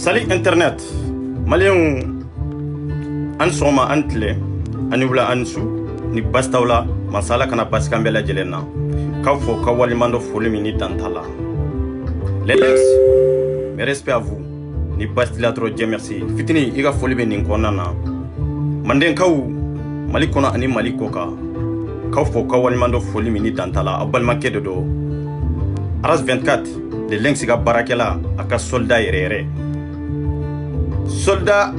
Salut Internet, Malien Ansoma Antle, Anubla Ansu, ni Bastaula, Masala kana Baskambela Jelena, Kafo Kawalimando Folimini Tantala. Les lex, mes respects à vous, ni Bastila trop Dieu merci. Fitini, Iga Folimi Ninkonana. Manden Kaou, Malikona Ani Malikoka, Kafo Kawalimando Folimini Tantala, Abalmake de Do. Aras 24, les Lenxiga Barakela, Aka soldat erere. Soldat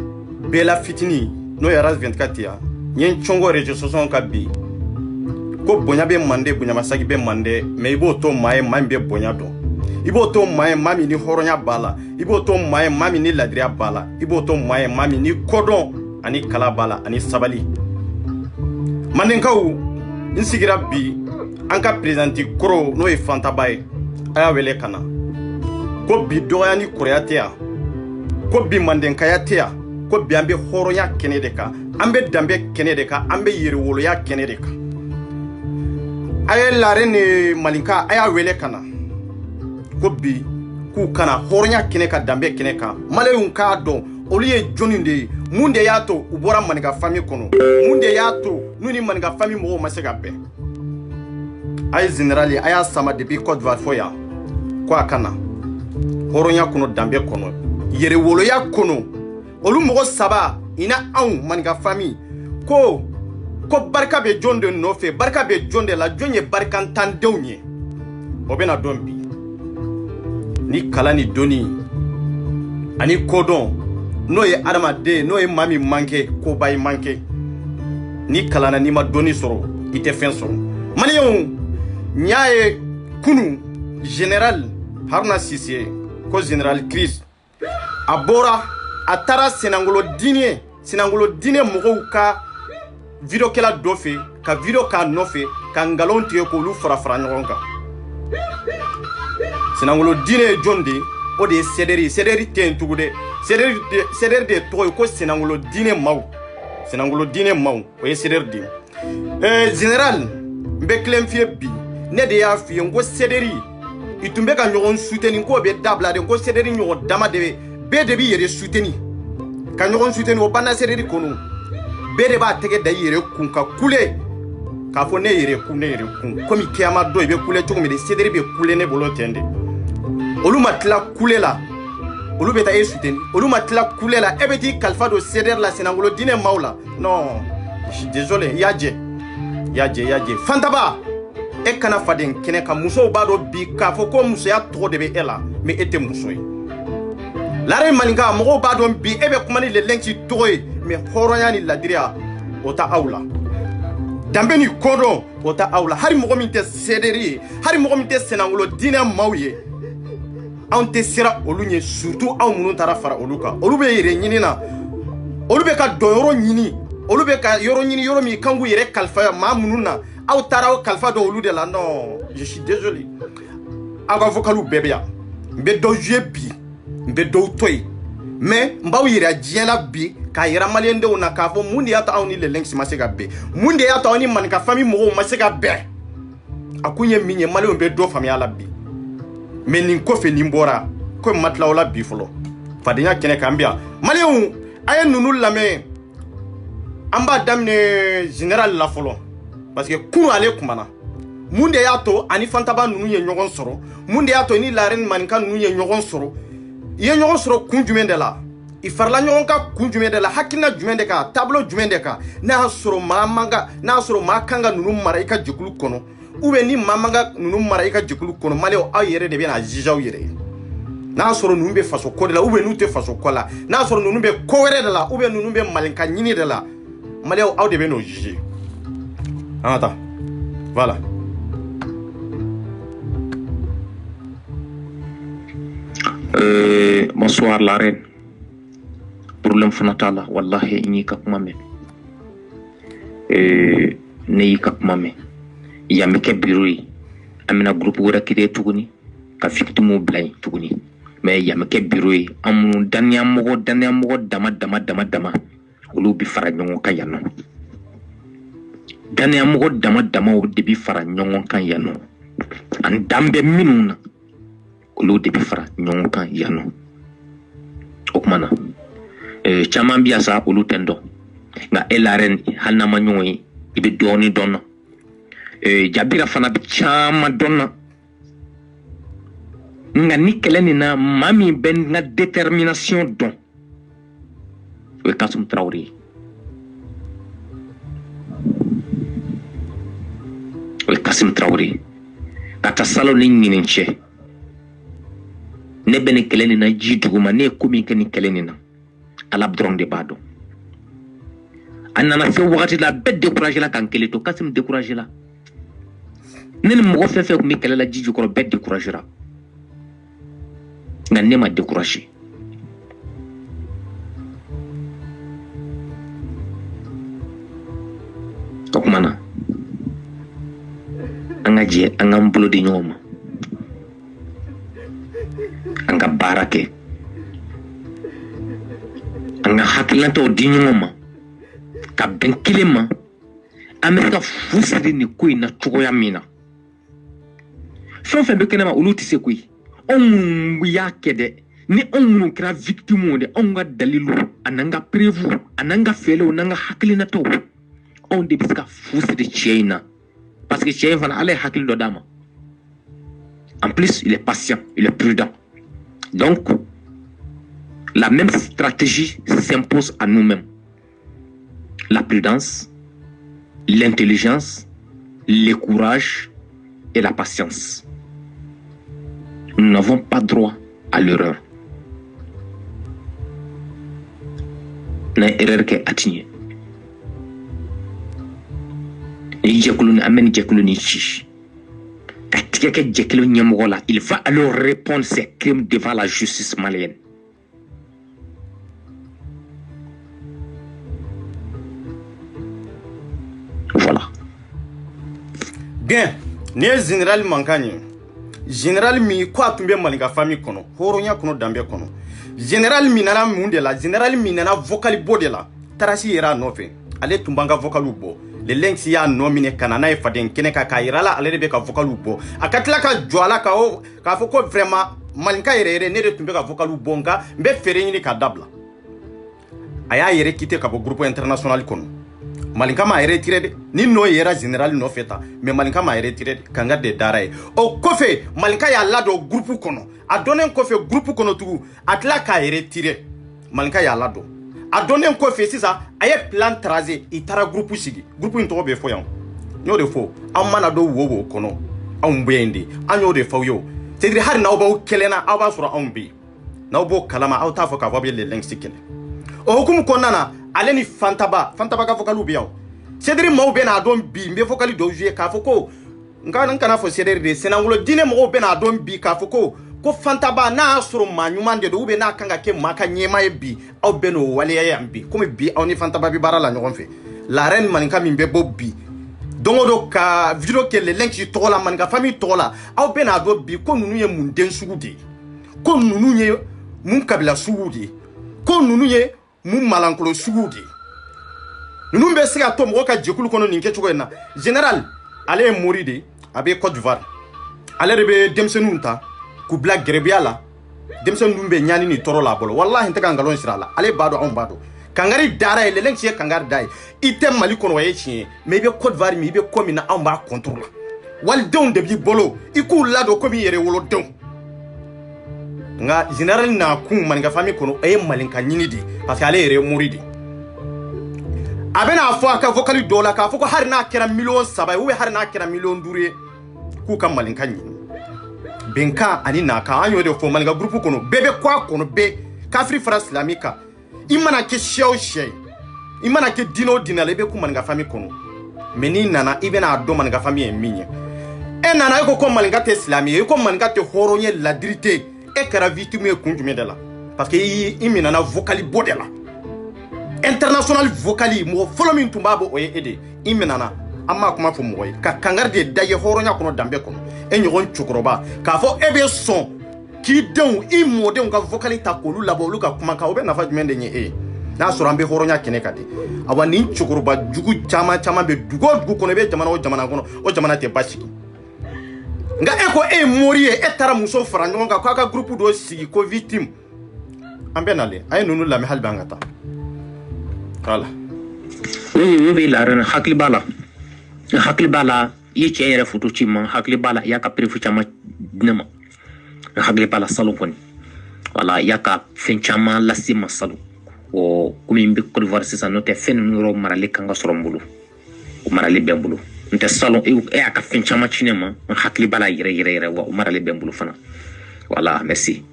Bela Fitini, no Aras 24 ya, Nyen Chongo Rejo Soson Kabi. Ko bonya be mande, bonya masagi be mande, me ibo to maye mambe bonya do. Ibo to maye mami ni horonya bala, ibo to maye mami ni ladria bala, ibo to maye mami ni kodon, ani kala bala, ani sabali. Mandenkaou, insigira bi, anka prezenti koro no e fantabaye, aya wele kana. Ko bi doya ni koreatea, ko bi mandenkaya tea, ko bi ambe horonya kenedeka, ambe dambe kenedeka, ambe yiriwoloya kenedeka. Aya lare ni malinka aya wele kana. ko bi k'u kana hɔrɔnya kɛnɛ ka danbe kɛnɛ kan maliyɛnw k'a dɔn olu ye jɔnni de ye mun de y'a to u bɔra maninka famille kɔnɔ mun de y'a to n'u ni maninka famille mɔgɔw ma se ka bɛn a ye général ye a y'a sama depuis Côte d'Ivoire fo yan ko a kana hɔrɔnya kɔnɔ danbe kɔnɔ yɛrɛwoloya kɔnɔ olu mɔgɔ saba i na anw maninka famille ko barika bɛ jɔn de nɔfɛ barika bɛ jɔn de la jɔn ye barikantandenw ye o bɛna dɔn bi ni kalan ni dɔnni ani kodɔn n'o ye adamaden n'o ye maa min manqué koba ye manqué ni kalanna n'i ma dɔnni sɔrɔ i tɛ fɛn sɔrɔ maliyɛnw n y'a ye kunu général Haruna Sise ko général Chris a bɔra a taara Senangolo diinɛ mɔgɔw ka video kɛla dɔ fɛ ka video k'a nɔfɛ ka ngalon tigɛ k'olu fara ɲɔgɔn kan Senangolo diinɛ ye jɔn de o de ye Sederi tɛ yen tugun dɛ Sederi de tɔgɔ ye ko Senangolo diinɛ maaw o ye Sederi de ye général n bɛ tilen f'i ye bi ne de y'a f'i ye n ko Sederi i tun bɛ ka ɲɔgɔn soutenir k'o bɛ dabila de ko Sederi ɲɔgɔn dama de bɛɛ de b'i yɛrɛ soutenir ka ɲɔgɔn soutenir o banna Sederi kɔnɔ bɛɛ de b'a tɛgɛ da i yɛrɛ kun ka kule k'a fɔ ne yɛrɛ kun komi kiyama dɔ i bɛ kule cogo min de Sederi bɛ kule ne bolo ten de olu ma tila kule la olu bɛ taa e soutenir olu ma tila kule la e bɛ t'i kalifa don Sederi la Senangolo diinɛ maaw la non je suis désolé i y'a jɛ Fantaba e kana faden kɛnɛ kan musow b'a dɔn bi k'a fɔ ko musoya tɔgɔ de bɛ e la mais e tɛ muso ye Lare Maninka mɔgɔw b'a dɔn bi e bɛ kuma ni lɛlɛnci tɔgɔ ye mais hɔrɔnya ni ladiriya o ta aw la danbe ni kodɔn o ta aw la hari mɔgɔ min tɛ Sederi ye hari mɔgɔ min tɛ Senangolo diinɛ maaw ye anw tɛ sira olu ɲɛ surtout aw minnu taara fara olu kan olu bɛ yɛrɛ ɲini na olu bɛ ka dɔn yɔrɔ ɲini olu bɛ ka yɔrɔ ɲini yɔrɔ min kan k'u yɛrɛ kalifa maa minnu na aw taara aw kalifa dɔn olu de la non je suis désolé aw ka vocalu bɛɛ bɛ yan n bɛ dɔw jouer bi n bɛ dɔw to yen mais n b'aw yira diɲɛ la bi k'a yira maliyɛndenw na k'a fɔ mun de y'a to aw ni lɛlɛnsi ma se ka bɛn mun de y'a to aw ni maninka famille mɔgɔw ma se ka bɛn a kun ye min ye maliyɛnw bɛ dɔ faamuya la bi mais nin kɔfɛ nin bɔra ko n ma tila o la bi fɔlɔ fadenya kɛnɛ kan bi yan maliyɛnw a ye ninnu lamɛn an b'a daminɛ général la fɔlɔ parce que kunu ale kumana mun de y'a to ani Fantaba ninnu ye ɲɔgɔn sɔrɔ mun de y'a to ni Lare ni Maninka ninnu ye ɲɔgɔn sɔrɔ i ye ɲɔgɔn sɔrɔ kun jumɛn de la i farila ɲɔgɔn kan kun jumɛn de la hakilina jumɛn de kan taabolo jumɛn de kan n'a y'a sɔrɔ maa kan ka ninnu mara i ka jɛkulu kɔnɔ ou bien ni maa man ka ninnu mara i ka jɛkulu kɔnɔ maliyɛnw aw yɛrɛ de bɛna juger aw yɛrɛ ye n'a y'a sɔrɔ ninnu bɛ faso ko de la ou bien n'u tɛ faso ko la n'a y'a sɔrɔ ninnu bɛ ko wɛrɛ de la ou bien ninnu bɛ malinka ɲini de la maliyɛnw aw de bɛn'o juger an ka taa voilà. Bonsoir la reine. Problème fanatala wallahi ini ka kuma me. Ne ka kuma me. Ya me ke birui. Amina groupe wora kide tuguni. Ka victime blay tuguni. Mais ya me ke birui. Amu danya mogo dama. Olu bi fara nyongo kan yano. Danya mogo dama o de bi fara nyongo kan yano. An dambe minuna. Olu de bi fara ɲɔgɔn kan yan nɔ o kuma na caman bi sa olu tɛ dɔn nka e Lare hali n'a ma ɲɔgɔn ye i bɛ dɔɔnin dɔn na Jabira fana bɛ caman dɔn na nka ni kɛlɛ nin na maa min bɛ n ka détermination dɔn o ye Kasum Traoré ye ka taa salon ni ɲinin cɛ ne bɛ nin kɛlɛ nin na ji duguma ne ye ko min kɛ nin kɛlɛ nin na Ala dɔrɔn de b'a dɔn a nana se wagati la bɛɛ découragé la k'an kelen to Kasum découragé la ne ni mɔgɔ fɛn fɛn tun bɛ kɛlɛ la ji jukɔrɔ bɛɛ découragé la nka ne ma découragé o kuma na an ka jɛ an k'an bolo di ɲɔgɔn ma an ka baara kɛ an ka hakilinataw di ɲɔgɔn ma ka bɛn kelen ma an bɛ ka fu siri nin ko in na cogoya min na fɛn fɛn bɛ kɛnɛma olu tɛ se koyi on y'a kede ni on kra victime de on ga dalilu ananga prévu ananga felo nanga haklina to on de biska fous de China parce que Chien va aller hakil do dama. En plus, il est patient, il est prudent. Donc, la même stratégie s'impose à nous-mêmes. La prudence, l'intelligence, le courage et la patience. Nous n'avons pas droit à l'erreur. Na erreur ke atinye. Ni jekuluni amen jekuluni chiche. Il va alors répondre ses crimes devant la justice malienne. Voilà. Bien, ni général Mankani. Général mi quoi tomber malinga famille kono. Horonya kono dambe kono. Général minana mundela, général minana vocal bodela. Tarasi ira nofe. Ale tumbanga vocal bo. Le links ya nominé kanana e faden kene ka kairala ale be ka vocal bo. Akatla ka joala ka o ka foko vraiment malinka ere ne de tumbe ka vocal bonga mbe fere ni ka dabla. Aya yere kite ka bo groupe international kono. Malinka ma ere tiré de ni no yera général no feta mais malinka ma ere tiré kanga de darae. O kofe malinka ya lado groupe kono. A donné kofe groupe kono tugu atla ka ere tiré. Malinka ya lado. A donné un coffre, c'est ça. Aye plan tracé, il tara groupe sigi. Groupe une tobe foyan. Nyo de fo. Am manado wowo kono. Am bendi. Anyo de fo yo. C'est dire har na obo kelena aba sura ambi. Na obo kalama au ta fo ka vobi le link sikene. O hukum konana aleni fantaba ka vokalu biaw. C'est dire mo be na don bi mbe vokali do jouer ka fo ko. Nka kana fo c'est dire senangulo dine mo be na don bi ka fo ko. Ko fantaba na suru manyuman de ube na kanga ke maka nyema e bi au beno wale ya bi comme bi au ni fantaba bi bara la nyogon fe la reine maninka mimbe bobi dongo ka video ke le link ji tola maninka famille tola au bena do bi ko nunu ye mun den sugudi ko nunu ye mun kabila sugudi ko nunu ye mun malankolo sugudi nunu be sika to mo ka jekulu kono ninke chugo na général ale moride abe Côte d'Ivoire ale rebe demsenunta ku black gerebia la demsen dumbe nyani ni toro la bolo wallahi nta kangalon sirala ale bado on bado kangari dara ele lenki kangari dai ite mali kono waye chi me be Côte d'Ivoire mi be komi na on ba contrôle wal don de bi bolo iku lado komi yere wolo don nga général na ku manga fami kono e malinka nyini di parce que ale yere mouridi abena fo aka vocali dola ka fo ko harina kera million saba we harina kera million dure ku kam malinka nyini benka ani naka anyo de fo malga groupe kono bebe kwa kono be kafri fra islamika imana ke shey imana ke dino dinale be ku malga fami kono meni nana ibena do malga fami en minye e nana ko ko malga te islami ko malga te horonye la dirité e kara victime kunjume de la parce que imina na vocali bodela international vocali mo follow me tumbabo o ede imina na amma kuma fo moy ka kangarde daye horonya kono dambe kono e nyogon chukroba ka fo ebe son ki den i modem ka vocali ta kolu labo lu ka kuma ka obe na fa jumende nye na so rambe horonya kene kadi awa ni chukroba jugu chama be dugo kono be jamana kono o jamana te bashiki nga eko morie e tara muso franjo ka ka groupe do sigi ko victime ambenale ay nunu la mi halba ngata voilà oui la ren hakli bala ye chere photo chima hakli bala ya ka prefu chama dinama hakli bala salon koni wala ya ka fin chama la sima salon o kumi mbi ko voir c'est ça note fen nuro marali kanga sorombulu o marali bembulu nte salon e aka fin chama chinema hakli bala yire wa marali bembulu fana voilà merci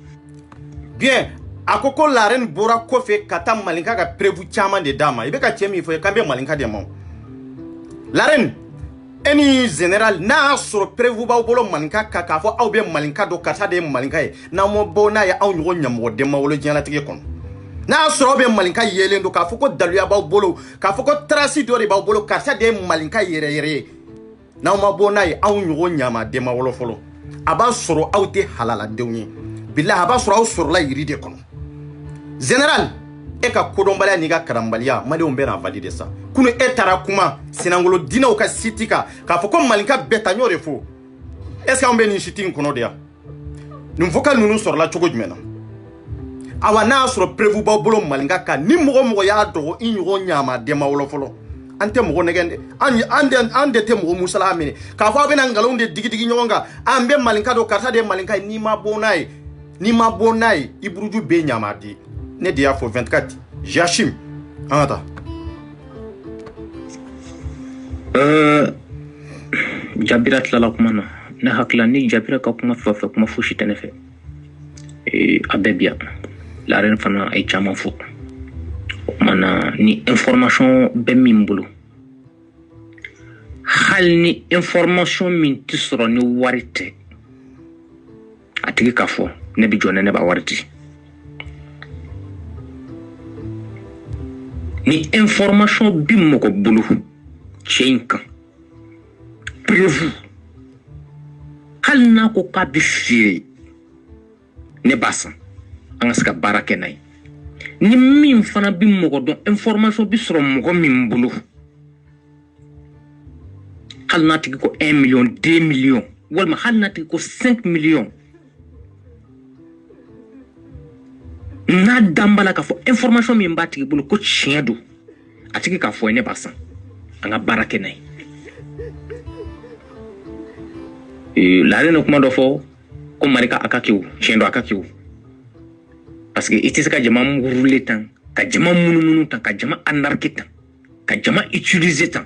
bien akoko la reine bora kofe kata malinka ka prevu chama de dama ibe ka chemi fo kambe malinka de mon la reine eni général na sur prevu ba bolo malinka ka fo awbe malinka do kata de malinka e na mo bona ya aw nyo nyamo de ma wolo jana tike kon na sur be malinka yele ndo ka fo ko daluya ba bolo ka fo ko trasi do re ba bolo kata de malinka yere na mo bona ya aw nyo nyama de ma wolo folo aba soro awte halala dewnyi billah aba soro aw sur la yiri de kon général e ka kodombaliya ni ka karambaliya mali on bena valide ça kunu etara kuma sinangolo dinaw ka sitika ka foko malinka beta nyore fo est ce qu'on be ni shitting kono dia nin vocal nunu sɔrɔla cogo jumɛn na awa n'a sɔrɔ prévu b'aw bolo malinka kan ni mɔgɔ y'a dɔgɔ i ɲɔgɔn ɲama dɛma wɔlɔ fɔlɔ an tɛ mɔgɔ nɛgɛn dɛ an de tɛ mɔgɔ musala minɛ k'a fɔ a bɛna nkalon de digi ɲɔgɔn kan an bɛ malinka don karisa de ye malinka ye n'i ma bɔ n'a ye i buruju bɛ ɲama di ne de y'a fɔ 24 Jachim an ka taa Jabira tilala kuma na ne hakila ni Jabira ka kuma fɛ kuma fosi tɛ ne fɛ a bɛɛ bi yan la reine fana ay caman fɔ mana ni information bɛ min bolo hali ni information min tɛ sɔrɔ ni wari tɛ a tigi ka fɔ ne bi jɔ ne b'a wari di ni information bi mɔgɔ bolo cɛ in kan prévu hali n'a ko k'a bi feere ne b'a san an ka se ka baara kɛ n'a ye ni min fana bi mɔgɔ dɔn information bi sɔrɔ mɔgɔ min bolo hali n'a tigi ko 1 million 2 millions walima hali n'a tigi ko 5 millions n'a dambala k'a fɔ information min b'a tigi bolo ko tiɲɛ don a tigi k'a fɔ ne b'a san an ka baara kɛ n'a ye la reine kuma dɔ fɔ ko marika a ka kɛ o tiɲɛ don a ka kɛ o parce que it is ka jama murule tan ka jama mununu tan ka jama anarki tan ka jama utiliser tan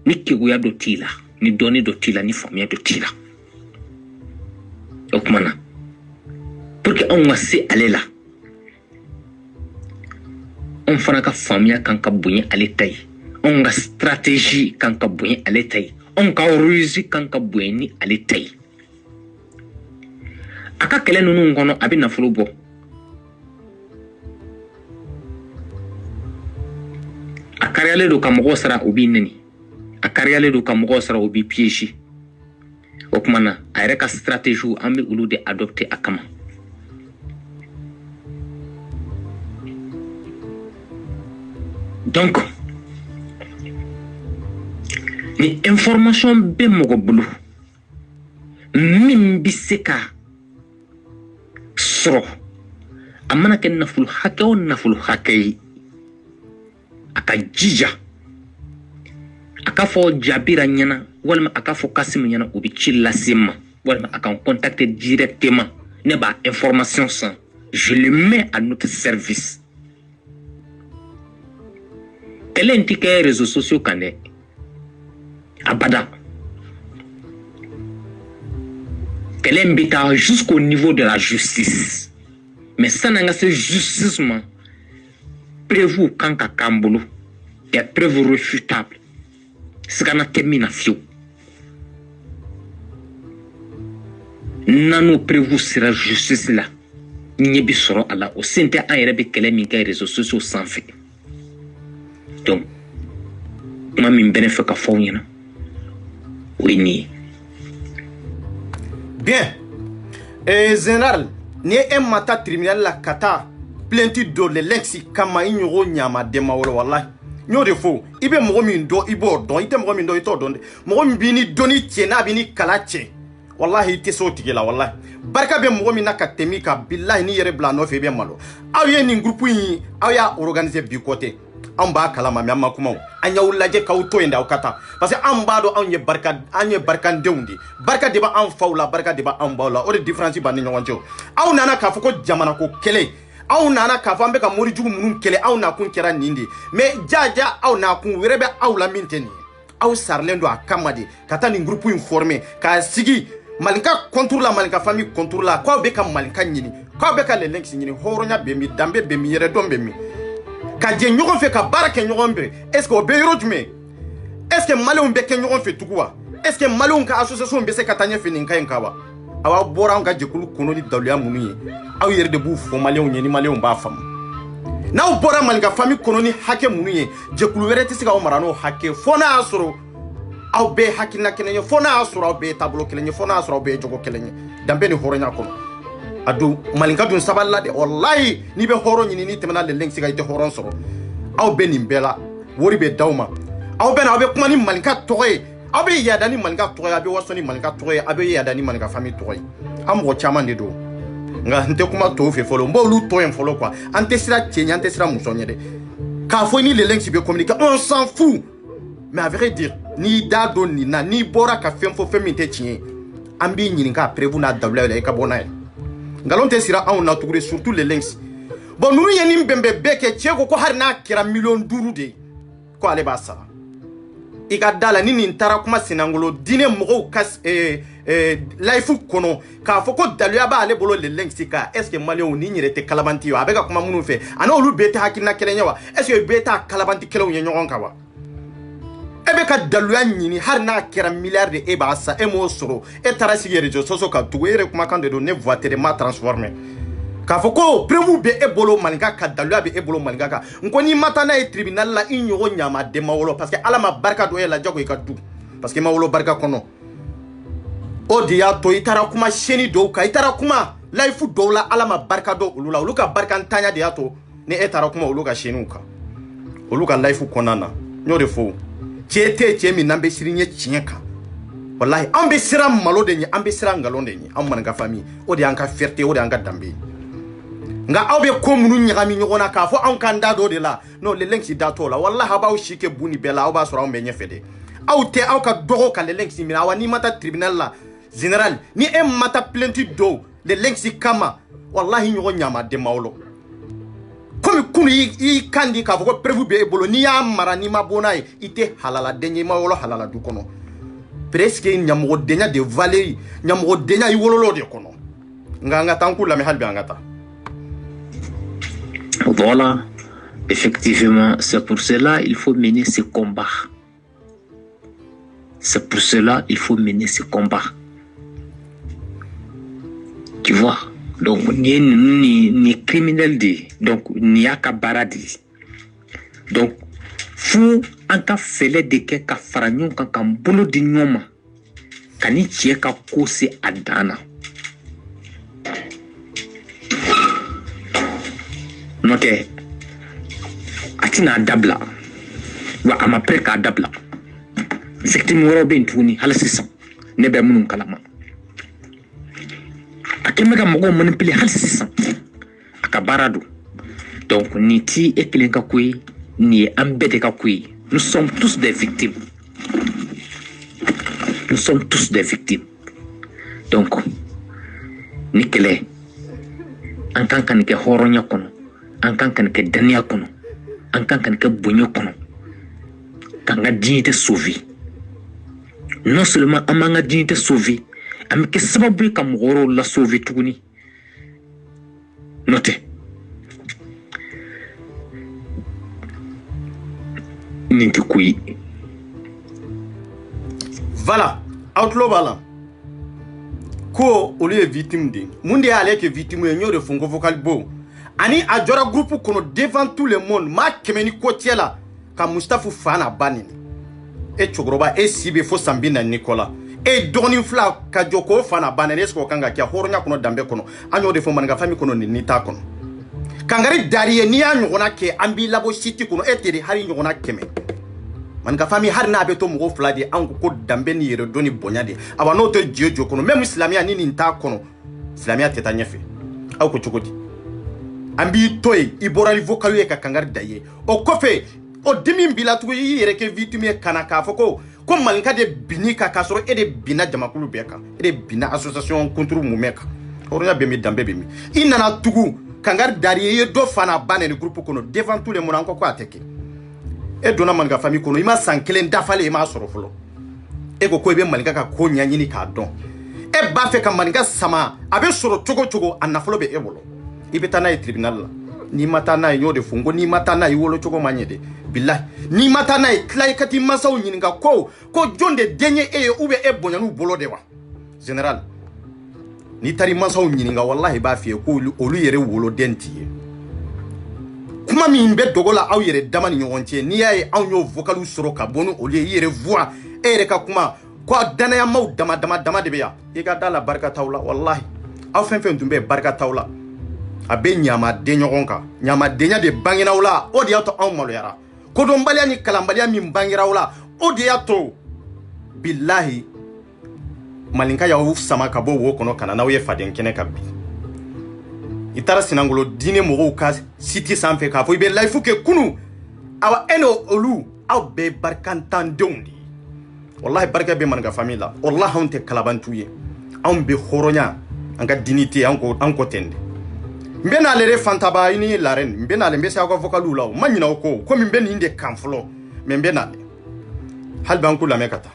ni keguya do tila ni doni do tila ni famiya do tila o kuma na pour que on se aller là on fana ka famiya kan ka bonye ale tay on ga stratégie kan ka bonye ale tay on ka ruse kan ka bonye ni ale tay aka kele nunu ngono abi nafulu bo akariale do kamogo sara obi neni akariale do kamogo sara obi piège o kuma na ayre ka stratégie ambi ulu de adopter akama donc ni information be mogo bulu min bi se ka soro amana ken nafulu hake aka jija aka fo Jabira nyana walma aka fo Kasim nyana ubi chilla sima walma aka contacter directement ne ba information sans je le mets à notre service telenti ke réseaux sociaux kande abada qu'elle est jusqu'au niveau de la justice. Mais ça n'a pas ce justice prévu quand ka kambolo et preuve refutable. Ce qu'on a terminé à fio. Nano prévu sera justice là. N'y bi soro ala au sente a yere be kele mi kay réseaux sociaux sans fait. Donc ma min benefit ka fo nyina. Oui ni. Bien. Général, ni un mata tribunal la kata plainte do le lexi kama inyoro nyama dema wala wallahi. Nyo de fo, ibe mogo min do ibo don ite mogo min do ito don. Mogo min bini doni tiena bini kalache. Wallahi ite so tigela wallahi. Barka be mogo min naka temi ka billahi ni yere bla no fe be malo. Aw ye ni groupe yi aw ya organiser bi côté. An ba kalama mi amma kuma an ya wulaje ka wuto inda ukata parce que an ba do an ye barka ndewndi barka de ba an fawla barka de ba an bawla o de difference ba ni nyonjo aw nana ka foko jamana ko kele aw nana ka fambe ka mori jugu munun kele aw na kun kera nindi mais jaja aw na kun werebe aw la minteni aw sarlendo akamade kata ni groupe informé ka sigi malinka contour la malinka famille contour la ko be ka malinka nyini ko be ka le link nyini horonya be mi dambe be mi yere dombe mi ka je ɲɔgɔn fɛ ka baara kɛ ɲɔgɔn bɛ est ce que o bɛ yɔrɔ jumɛn est ce que maliyɛnw bɛ kɛ ɲɔgɔn fɛ tugun wa est ce que maliyɛnw ka association bɛ se ka taa ɲɛfɛ nin ka in kan wa aw bɔra an ka jɛkulu kɔnɔ ni daluya minnu ye aw yɛrɛ de b'u fɔ maliyɛnw ye ni maliyɛnw b'a faamu n'aw bɔra malinka famille kɔnɔ ni hakɛ minnu ye jɛkulu wɛrɛ tɛ se k'aw mara n'o hakɛ fo n'a y'a sɔrɔ aw bɛɛ hakilina kelen ye fo n'a y'a sɔrɔ aw bɛɛ ye taabolo kelen ye fo n'a y'a sɔrɔ aw bɛɛ ye jogo kelen ye danbe ni hɔrɔnya kɔnɔ a dun malinka dun sabali la de wallahi n'i bɛ hɔrɔn ɲini n'i tɛmɛna lɛlɛn se ka i tɛ hɔrɔn sɔrɔ aw bɛ nin bɛɛ la wari bɛ d'aw ma aw bɛ na aw bɛ kuma ni malinka tɔgɔ ye aw bɛ yaada ni malinka tɔgɔ ye aw bɛ waso ni malinka tɔgɔ ye aw bɛ yaada ni malinka famille tɔgɔ ye mɔgɔ caman de don nga n tɛ kuma tɔw fɛ fɔlɔ n b'olu tɔ yen fɔlɔ quoi an tɛ sira cɛ ɲɛ an tɛ sira muso ɲɛ dɛ k'a fɔ ni les links bɛ communiquer on s'en fout mais à vrai dire n'i da don nin na n'i bɔra ka fɛn fɔ fɛn min tɛ tiɲɛ ye an b'i ɲininka a prévu n'a dabila la i ka bɔ n'a ye nkalon tɛ sira anw na tuguni surtout les links bon ninnu ye nin bɛnbɛn bɛɛ kɛ cɛ ko hali n'a kɛra 500,000 de ye ko ale b'a sara i ka da la ni nin taara kuma sinangolo diinɛ mɔgɔw ka layifu kɔnɔ k'a fɔ ko daluya b'ale bolo les links kan est ce que maliyɛnw ni yɛrɛ tɛ kalabanti ye wa a bɛ ka kuma minnu fɛ a n'olu bɛɛ tɛ hakilina kelen ye wa est ce que bɛɛ t'a kalabanti kelenw ye ɲɔgɔn kan wa e bɛ ka daluya ɲini hali n'a kɛra miliyari de e b'a sa e m'o sɔrɔ e taara sigi réseaux sociaux kan tugun e yɛrɛ kumakan de don ne voix tɛ ma transformé k'a fɔ ko preuve bɛ e bolo maninka ka daluya bɛ e bolo maninka kan n ko n'i ma taa n'a ye tribunal la i ɲɔgɔn ɲamaden ma wolo parce que ala ma barika don e la jago i ka du parce que i ma wolo barika kɔnɔ o de y'a to i taara kuma seni dɔw kan i taara kuma layifu dɔw la ala ma barika dɔn olu la olu ka barika ntanya de y'a to ni e taara kuma olu ka seniw kan olu ka layifu kɔnɔna na n y'o de fɔ cɛ tɛ cɛ min n'an bɛ siri ɲɛ tiɲɛ kan walahi an bɛ siran malo de ɲɛ an bɛ siran nkalon de ɲɛ an maninka famille o de y'an ka fierté o de y'an ka danbe ye nga aw bɛ ko minnu ɲagami ɲɔgɔn na k'a fɔ anw k'an da dɔ de la n'o les links da t'o la walahi a b'aw si kɛ bu ni bɛɛ la aw b'a sɔrɔ anw bɛ ɲɛfɛ de aw tɛ aw ka dɔgɔ ka les links minɛ awa n'i ma taa tribunal la général ni e ma taa plainte dɔw les links kama walahi ɲɔgɔn ɲamaden m'aw la komi kunu i kan di k'a fɔ ko preuve bɛ e bolo n'i y'a mara n'i ma bɔ n'a ye i tɛ halaladen ye i ma wolo halala du kɔnɔ presque ɲamɔgɔdenya de valeur ɲamɔgɔdenya i wololo de kɔnɔ nga an ka taa an k'u lamɛn hali bi an ka taa. Voilà, effectivement, c'est pour cela qu'il faut mener ce combat. C'est pour cela qu'il faut mener ce combat. Tu vois, donc, ni criminel dit, donc, ni akabaradi. Donc, fou, en cas fele de ke ka faranyon kan bolo di nyoma, kani tie ka kose adana. Note, atina dabla, wa amapre ka dabla. Victime woro ben tuni halasisan, nebe munun kalama. Akemega mogo manipulé halasisan, akabarado. Donc ni ti ekelen ka kwe, ni ambete ka kwe. Nous sommes tous des victimes. Nous sommes tous des victimes. Donc, ni kele, en tant que horonya kono. En tant que dania kono, en tant que bonyo kono, quand la dignité sauvée. Non seulement a manga dignité sauvée, mais que sababu ka mugoro la sauver tuguni. Notez. Ninti kui. Voilà, outlaw bala. Ko olu ye victime de. Mun de y'ale ke victime ye n'yo de fongo vocal bo. Ani a jɔra groupe kɔnɔ devant tout le monde maa kɛmɛ ni ko cɛ la ka Mustafu fa n'a ba nini e cɛkɔrɔba e si bɛ fo san 40 kɔ la e dɔgɔnin fila ka jɔ k'o fa n'a ba nini est-ce que o kan ka kɛ hɔrɔnya kɔnɔ danbe kɔnɔ an y'o de fɔ maninka famille kɔnɔ nin t'a kɔnɔ kangari dari ye n'i y'a ɲɔgɔnna kɛ an b'i labɔ siti kɔnɔ e tɛ de hali ɲɔgɔnna 100 maninka famille hali n'a bɛ to mɔgɔ fila de an ko danbe ni yɛrɛ dɔn ni bonya de awa n'o tɛ diɲɛ jɔ kɔnɔ même silamɛya ni nin t'a kɔnɔ silamɛya tɛ taa ɲɛfɛ aw ko cogo di an b'i to yen i bɔra ni vocal ye ka kangari da ye o kɔfɛ o dimi b'i la tugun i yɛrɛ kɛ victime ye kana k'a fɔ ko maninka de binni kan k'a sɔrɔ e de binna jamakulu bɛɛ kan e de binna association contre mumɛ kan hɔrɔnya bɛ min danbe bɛ min i nana tugun kangari dari ye i ye dɔ fa n'a ba nɛni groupe kɔnɔ devant tout le monde an ko a tɛ kɛ e donna maninka famille kɔnɔ i ma san 1 dafalen i m'a sɔrɔ fɔlɔ e ko i bɛ maninka ka ko ɲɛɲini k'a dɔn e b'a fɛ ka maninka sama a bɛ sɔrɔ cogo cogo a nafolo bɛ e bolo i bɛ taa n'a ye tribunal la n'i ma taa n'a ye y'o de fɔ n ko n'i ma taa n'a ye wolo cogo ma ɲɛ de bilahi n'i ma taa n'a ye tila i ka t'i mansaw ɲininka ko jɔn de den ye e ye ou bien e bonyana u bolo de wa général n'i taara i mansaw ɲininka wallahi i b'a f'i ye ko olu yɛrɛ woloden t'i ye kuma min bɛ dogo la aw yɛrɛ dama ni ɲɔgɔn cɛ n'i y'a ye anw y'o vocal sɔrɔ ka bɔ ni olu ye i yɛrɛ voix e yɛrɛ ka kuma ko a danayamaw dama de bɛ yan i ka da la barika t'aw la wallahi aw fɛn fɛn tun bɛ barika t'aw la a bɛ ɲamaden ɲɔgɔn kan ɲamadenya de bangeraw la o de y'a to anw maloyara kodɔnbaliya ni kalanbaliya min bangeraw la o de y'a to bilahi malinka ya sama ka bɔ wo kɔnɔ kana n'aw ye faden kɛnɛ ka bi i taara Sinangolo diinɛ mɔgɔw ka site sanfɛ k'a fɔ i bɛ layifu kɛ kunu awa e n'o olu aw bɛɛ barikantandenw de ye wallahi barika bɛ maninka famille la wallahi anw tɛ kalabantu ye anw bɛ hɔrɔnya an ka dignité an ko ten de n bɛ n'ale de fantaba i ni larɛn n bɛ n'ale n bɛ se aw ka vocaliw la o ma ɲinɛ o ko komi n bɛ nin de kan fɔlɔ mais n bɛ n'ale hali b'an ku lamɛn ka taa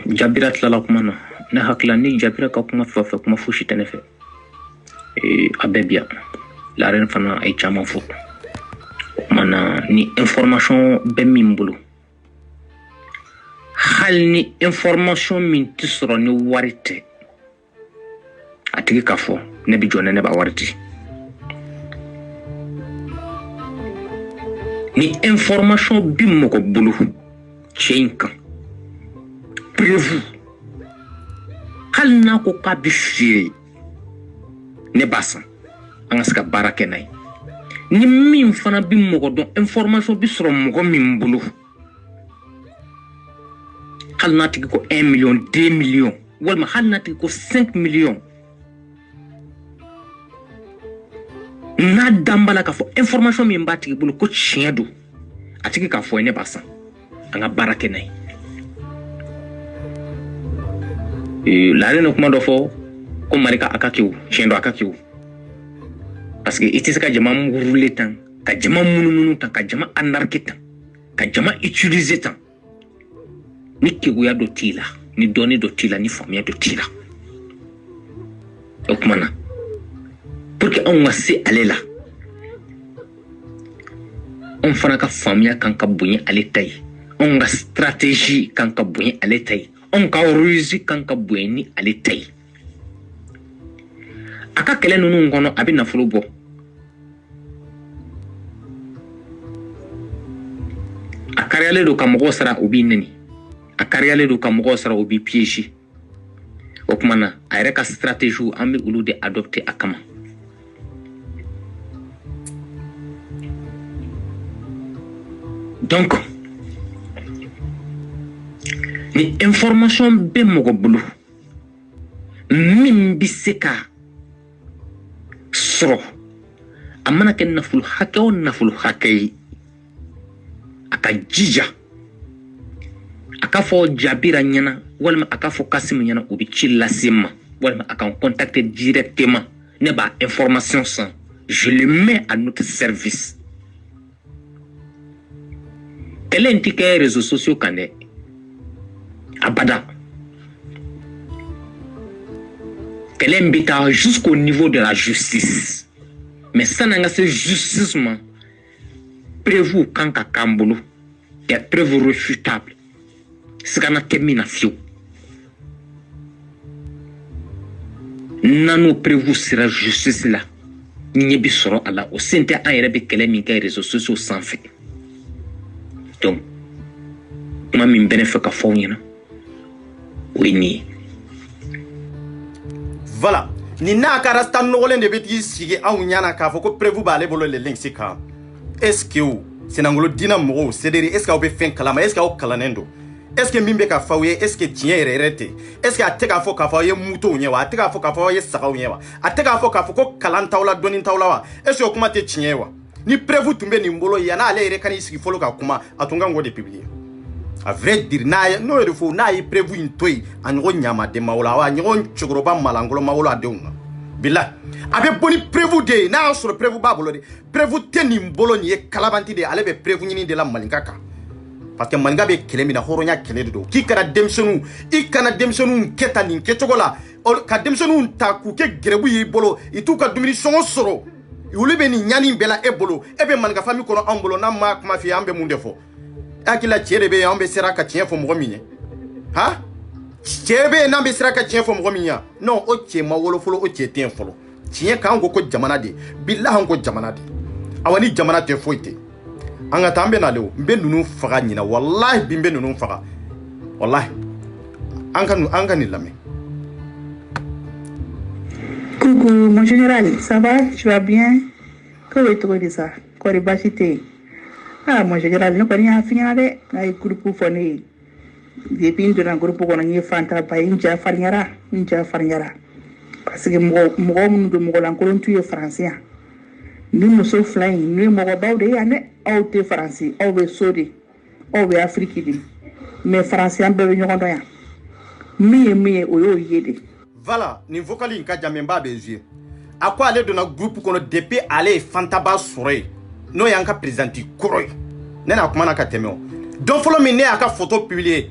Jabira tilala kuma na ne hakila ni Jabira ka kuma fɛ kuma fosi tɛ ne fɛ a bɛɛ bi yan larɛn fana a ye caman fɔ mana ni information bɛ min bolo hali ni information min tɛ sɔrɔ ni wari tɛ a tigi ka fɔ ne bɛ jɔ ne b'a wari di ni information bi mɔgɔ bolo cɛ in kan prévu hali n'a ko k'a bɛ feere ne b'a san an ka se ka baara kɛ n'a ye ni min fana bi mɔgɔ dɔn information bi sɔrɔ mɔgɔ min bolo hali n'a tigi ko 1 million 2 million walima hali n'a tigi ko 5 million n'a dambala k'a fɔ information min b'a tigi bolo ko tiɲɛ don a tigi k'a fɔ ne b'a san an ka baara kɛ n'a ye laare no kuma dɔ fɔ ko marika a ka kɛw tiɲɛ don a ka kɛw parce que i tɛ se ka jama murulen tan ka jama munumunu tan ka jama anarke tan ka jama utiliser tan ni keguya dɔ t'i la ni dɔnni dɔ t'i la ni faamuya dɔ t'i la o kuma na pour que anw ka se ale la anw fana ka faamuya kan ka bonya ale ta ye anw ka stratégie kan ka bonya ale ta ye anw ka ruse kan ka bonya ni ale ta ye a ka kɛlɛ ninnu kɔnɔ a bɛ nafolo bɔ a kariyalen don ka mɔgɔw sara o b'i nɛni a kariyalen don ka mɔgɔw sara o b'i piéger o kuma na a yɛrɛ ka stratégie an bɛ olu de adopter a kama donc ni information bɛ mɔgɔ bolo min bɛ se ka sɔrɔ a mana kɛ nafolo hakɛ o nafolo hakɛ ye a ka jija a ka fɔ Jabira ɲɛna walima a ka fɔ Kasimu ɲɛna o bɛ ci lase ma walima a ka contacter directement ne b'a information san je le mets à notre service kɛlɛ in tɛ kɛ réseaux sociaux kan dɛ abada kɛlɛ in bɛ taa jusqu'au niveau de la justice mais san'an ka se justice ma preuve kan ka k'an bolo des preuves réfutables sigana tɛ min na fiyewu n'an preuve sera justice la ɲɛ bi sɔrɔ a la o sen tɛ an yɛrɛ bɛ kɛlɛ min kɛ réseaux sociaux sanfɛ donc kuma min bɛ ne fɛ ka fɔ aw ɲɛna o ye nin ye voilà ni n'a ka rasta nɔgɔlen de bɛ t'i sigi anw ɲana k'a fɔ ko preuve b'ale bolo le links kan est ce que Sinangolo diina mɔgɔw CDR est ce que aw bɛ fɛn kalama est ce que aw kalannen don est ce que min bɛ ka fɔ aw ye est ce que tiɲɛ yɛrɛ yɛrɛ tɛ est ce que a tɛ k'a fɔ k'a fɔ aw ye mutow ɲɛ wa a tɛ k'a fɔ k'a fɔ aw ye sagaw ɲɛ wa a tɛ k'a fɔ k'a fɔ ko kalan t'aw la dɔnni t'aw la wa est ce que o kuma tɛ tiɲɛ ye wa ni preuve tun bɛ nin bolo yan'ale yɛrɛ ka n'i sigi fɔlɔ ka kuma a tun kan k'o de publier a vrai dire n'o ye de fɔ n'a ye preuve in to yen a ɲɔgɔn ɲamaden ma wolo a ɲɔgɔn cɛkɔrɔba malangolo ma wolo a denw na bila a bɛ bɔ ni preuve de ye n'a y'a sɔrɔ preuve b'a bolo de preuve tɛ nin bolo nin ye kalabanti de ye ale bɛ preuve ɲini de la maninka kan parce que maninka bɛ kɛlɛ min na hɔrɔnya kɛlɛ de don k'i kana denmisɛnninw i kana denmisɛnninw kɛ tan nin kɛcogo la ka denmisɛnninw ta k'u kɛ gɛrɛbu y'i bolo i t'u ka dumuni sɔngɔ sɔrɔ olu bɛ nin ɲani bɛɛ la e bolo e bɛ maninka famille kɔnɔ anw bolo n'an ma kuma f'i ye an bɛ mun de fɔ hakilila cɛ de bɛ yen an bɛ sera ka tiɲɛ fɔ mɔgɔ min ye han cɛ bɛ yen n'an bɛ sera ka tiɲɛ fɔ mɔgɔ min ye non o cɛ ma wolo fɔlɔ o cɛ tɛ yen fɔlɔ tiɲɛ kan ko jamana de billahi an ko jamana de awa ni jamana tɛ foyi tɛ an ka taa an bɛ nale o n bɛ ninnu faga ɲina wallahi bi n bɛ ninnu faga wallahi an ka nin lamɛn. Coucou mon général, ça va? Tu vas bien? Comment est-ce que ça? Quoi de bâchité? Ah mon général, nous connaissons fini avec groupe pour fourni. depuis dans un groupe qu'on a fanta ba inja farnyara parce que mo mun do mo lankolon tu français ni muso flying ni mo ba de ane au te français au be sodi au be afrique di mais français ambe ñoko do ya mi o yo yede voilà ni vocali ka jamemba be jouer à quoi aller dans un groupe qu'on a depuis aller fantaba souré no yanka présenter koroy nena kuma na ka teme donc follow me ne aka photo publier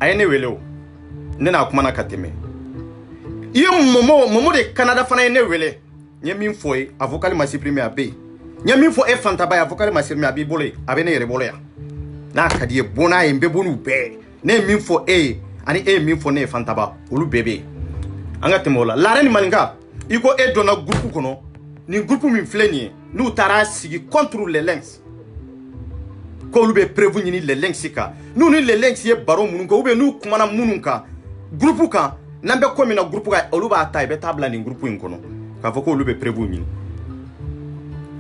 ayene welo nena kuma na ka teme ye momo de Canada fana ene wele nye min foy avocat ma supprimer abe nye min fo e fantaba avocat ma supprimer abi bolé abene yere bolé na ka die bona e mbe bonu be ne min fo ani min fo ne fantaba olu bebe anga temola la reine malinga iko dona groupe kono ni groupe min fleni nous tara sigi contre les links ko olu be prévu ni les links sika nous ni les links ye baro mununka ube nous kumana mununka groupe ka nambe ko mina groupe ka olu ba ta be tabla ni groupe kono ka foko olu be prévu ni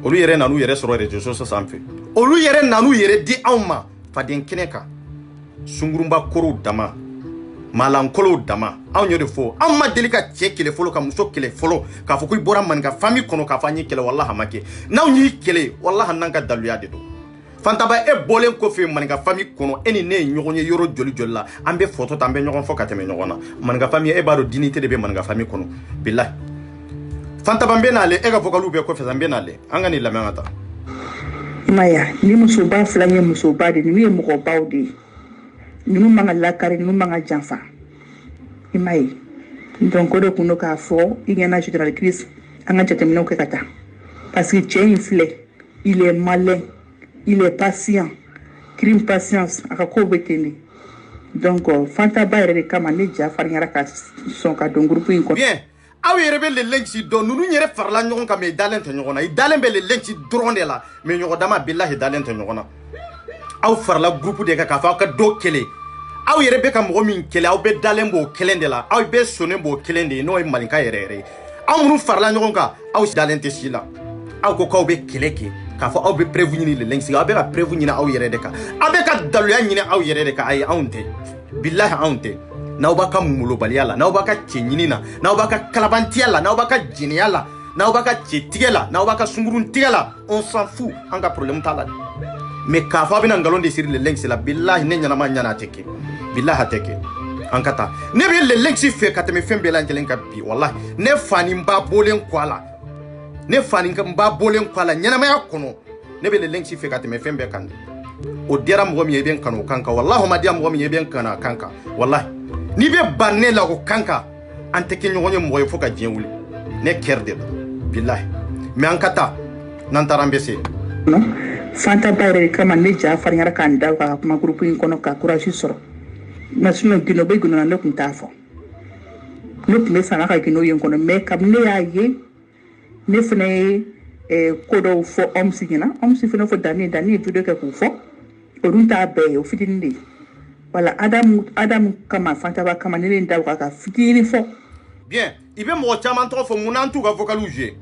olu yere nanu yere soro réseaux sociaux sanfe olu yere nanu yere di awma faden kineka sungurumba koro dama malankolo dama aw ñode fo amma delika che kele folo ka muso kele folo ka fo koy bora man ga fami kono ka fa ñi kele wallahi make naw ñi kele wallahi nanga daluya de do fantaba e bolen ko fe man ga fami kono eni ne ñogonye yoro joli jolla ambe photo tambe ñogon fo ka teme ñogona man ga fami e baro dignité de be man ga fami kono billahi fantaba mbe na le e ga vokalu be ko fe zambe na le anga ni lamengata maya ni muso ba flanye muso ba de ni mo ko bawdi ni mu manga lakari ni mu manga janfa imai donc ko do kuno ka fo ingena général Chris anga jatemino ke kata parce que Tien il est malin il est patient crime patience aka ko beteni donc fanta bayre de kama ne ja farnyara ka son ka don groupe in ko bien aw yere be le lenksi do nunu yere farla ñogon ka me dalen te ñogona i dalen be le lenksi dronde la me ñogo dama billahi dalen te ñogona aw farla groupe de ka fa ka do kele aw yere be ka mo min kele aw be dalen bo kelende la aw be sonen bo kelende no e malinka yere aw munu farla ñogon ka aw dalen te sila aw ko ka be keleke ka fa aw be prévenir le lenksi aw be ka prévenir aw yere de ka aw be ka daluya ñine aw yere de ka ay awnte billahi awnte naw baka mulo baliala naw baka chenyinina naw baka kalabantiala naw baka jiniala naw baka chetigela naw baka sungurun tigela on s'en fout anga problème tala mais ka fa bina ngalon de sir le lenksi la billahi ne nyana ma nyana teke billahi teke ankata ne be le lenksi fe kateme fembe la njelen ka bi wallahi ne fani mba bolen kwala ne fani mba bolen kwala nyana ma yakono ne be le lenksi fe kateme fembe kan o dera mo mi yeben kanu kanka wallahi ma dia mo mi yeben kana kanka wallahi ni be banne la ko kanka anteke nyonyo mo fo ka jenwuli ne kerde billahi me ankata nan tarambese no fanta bayre kama ne ja farnyara kan da ka ma groupe in kono ka courage soro na suno dino be guna na kun tafo no me sana ka kino yen kono me kam ne ya ye ne fene kodo fo omsigina omsi fene fo dani video ka ku fo orunta be o fitinde wala adam kama fanta ba kama ne nda ka fitini fo bien ibe mo chaman to fo munantu ka vokaluje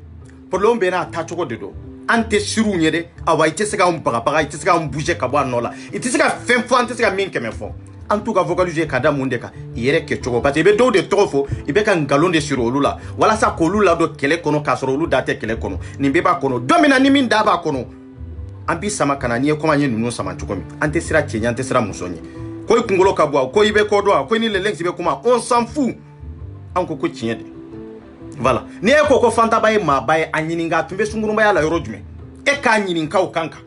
pour l'ombe na ta choko dedo ante siru nyede awa itese ka mbaga itese ka mbuje ka bwa nola itese ka fem fo ante se ka min keme fo antu ka vokaluje ka da munde ka yere ke choko parce ibe do de trofo ibe ka ngalon de siru olula wala sa ko lula do kele kono ka soro olu date kele kono ni be ba kono domina ni min da ba kono ambi sama kana ni e koma nye nunu sama chukomi ante sira chenya ante sira musonye ko ikungolo ka bwa ko ibe ko do ko ni le lengs ibe kuma on s'en fout anko ko chinyede voilà ni e ko fanta baye ma baye anyininga tumbe sungurumba ya la yorojume e ka anyininka o kanka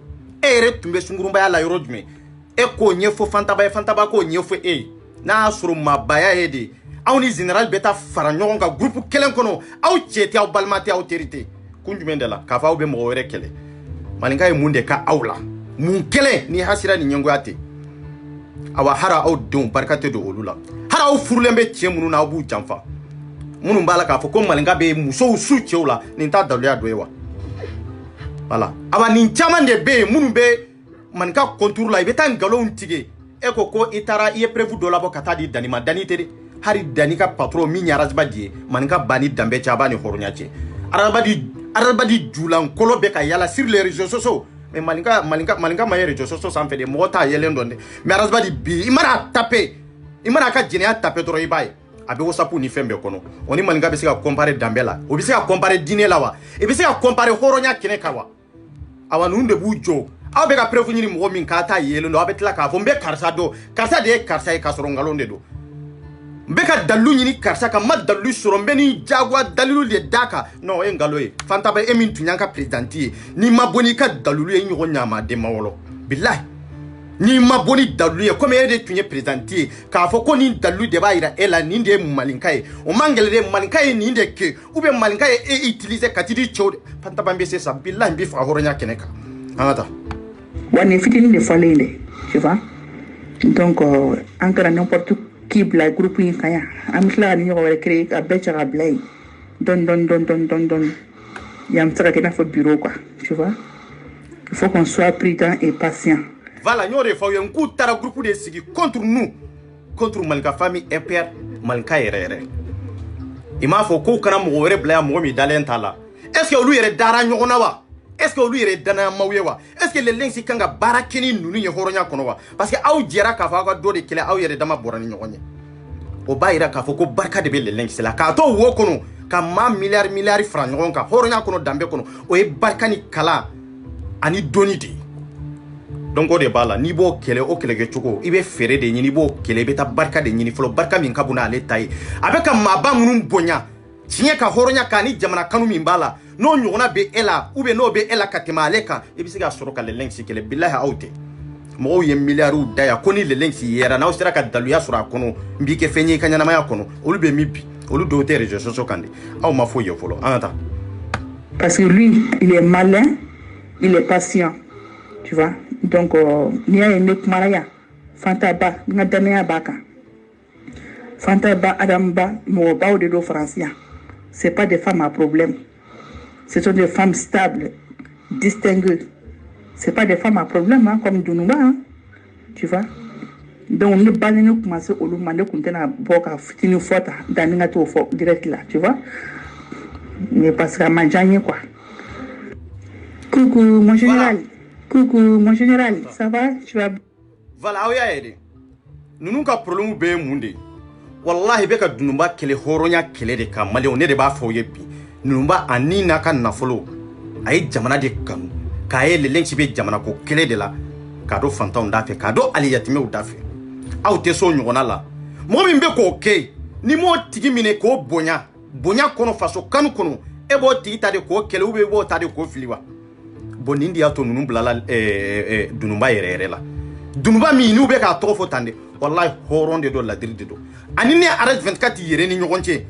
e re tumbe sungurumba ya la yorojume e ko nyefo fanta baye ko nyefo na suru ma baye ede awni general beta faranyon ka groupe kelen kono aw cheti aw balmati aw terité kunjumende la ka fa be mo were kele maninga e munde ka awla mun kele ni hasira ni nyengo ate awa hara aw don barkate do olula hara aw furlembe tiemunu na bu jamfa munu mbala ka fo ko malinga be muso su chewla ni ta daluya doewa voilà aba ni chama de be munu be manka contour la ibeta ngalo ntige e ko itara ie prévu do la bo kata di danima danite hari danika patron mi nyarazba die manka bani dambe chaba ni hornyache arabadi julan kolo be ka yala sur les réseaux sociaux mais malinga ma réseaux sociaux sans fait des mota yelendonde mais arabadi bi imara taper i mana ka jɛnɛya tape dɔrɔn i b'a ye a bɛ wasapu ni fɛn bɛɛ kɔnɔ o ni maninka bɛ se ka comparer danbe la o bɛ se ka comparer diinɛ la wa i bɛ se ka comparer hɔrɔnya kɛnɛ kan wa awa ninnu de b'u jɔ aw bɛ ka preuve ɲini mɔgɔ min k'a ta yelen don aw bɛ tila k'a fɔ n bɛ karisa dɔn karisa de ye karisa ye k'a sɔrɔ nkalon de don n bɛ ka dalilu ɲini karisa kan n ma dalilu sɔrɔ n bɛ ni jagoya dalilu de d'a kan non o ye nkalon ye fantaba e min tun y'an ka présidente ye n'i ma bɔ n'i ka dalilu ye i ɲɔgɔn ɲamaden ma wɔlɔ bilahi n'i ma bɔ ni dalilu ye komi e de tun ye présidente ye k'a fɔ ko nin dalilu de b'a yira e la nin de ye maninka ye o man gɛlɛn de maninka ye nin de kɛ ou bien maninka ye e utiliser ka t'i di cɛw de fantaba n bɛ se sa bilahi n bɛ faga hɔrɔnya kɛnɛ kan an ka taa wa nin fitinin de fɔlen de tu vois donc an kɛra n'importe qui bila groupe in kan yan an bɛ tila ka ni ɲɔgɔn wɛrɛ créer ka bɛɛ cɛ ka bila yen dɔɔni yan bɛ se ka kɛ i n'a fɔ bureau quoi tu vois il faut qu'on soit prudent et patient. Voilà, nous avons fait un coup de groupe de sigi contre nous, contre Malika famille FPR, Malika RR. Il m'a fait qu'on a mouru blanc, mouru d'allen tala. Est-ce que lui est dara nyonawa? Est-ce que lui est dana mawewa? Est-ce que les links si kanga barakini nous n'y horonya konowa? Parce que aou dira kafaga do de kele aou yere dama borani nyonye. Oba ira kafoko barka de les links c'est la kato wokono kama milliard francs nyonka horonya kono dambe kono oye barkani kala ani donidi. Donc o de b'a la n'i b'o kɛlɛ o kɛlɛkɛcogo i bɛ fɛɛrɛ de ɲini i b'o kɛlɛ i bɛ taa barika de ɲini fɔlɔ barika min ka bon n'ale ta ye a bɛ ka maaba minnu bonya tiɲɛ ka hɔrɔnya kan ni jamana kanu min b'a la n'o ɲɔgɔnna bɛ e la ou bien n'o bɛ e la ka tɛmɛ ale kan i bɛ se ka sɔrɔ ka lɛlɛnsi kɛlɛ bilahi aw tɛ mɔgɔw ye miliyariw da yan ko ni lɛlɛnsi yera n'aw sera ka daluya sɔrɔ a kɔnɔ n b'i kɛ fɛn ye i ka ɲɛnamaya kɔnɔ olu bɛ min bi olu dɔw tɛ réseaux sociaux kan de aw ma foyi ye fɔlɔ an ka taa. Parce que lui il est malin il est patient tu vois. Donc, ni a aimé Kumaraya, Fantaba, Nadamea Baka, Fantaba, Adamba, Moba ou de dos français. Ce pas des femmes à problème. Ce sont des femmes stables, distinguées. Ce pas des femmes à problème, hein, comme Dunouba, hein, tu vois. Donc, nous allons commencer au Lumane, qu'on a boka, fini fota, dans une autre direct là, tu vois. Mais parce qu'à Manjani, quoi. Coucou, mon général. Voilà. Coucou, mon général, ça va? Tu vas... Voilà, aw y'a ye de ninnu ka problème bɛɛ ye mun de ye wallahi bɛ ka dununba kɛlɛ hɔrɔnya kɛlɛ de kan maliyɛnw ne de b'a fɔ aw ye bi ninnuba ani n'a ka nafolo a ye jamana de kanu k'a ye lɛlɛnsi bɛ jamana ko kɛlɛ de la k'a dɔn fantanw da fɛ k'a dɔn ali yatimɛw da fɛ aw tɛ s'o ɲɔgɔnna la mɔgɔ min bɛ k'o kɛ ni m'o tigi minɛ k'o bonya kɔnɔ faso kanu kɔnɔ e b'o tigi ta de k'o kɛlɛ ou bien e b'o ta de k'o fili wa bon nin de y'a to ninnu bilala dununba yɛrɛ la dununba min n'u bɛ k'a tɔgɔ fɔ tan de wallahi hɔrɔn de don ladiri de don ani ne arrêt 24 yɛrɛ ni ɲɔgɔn cɛ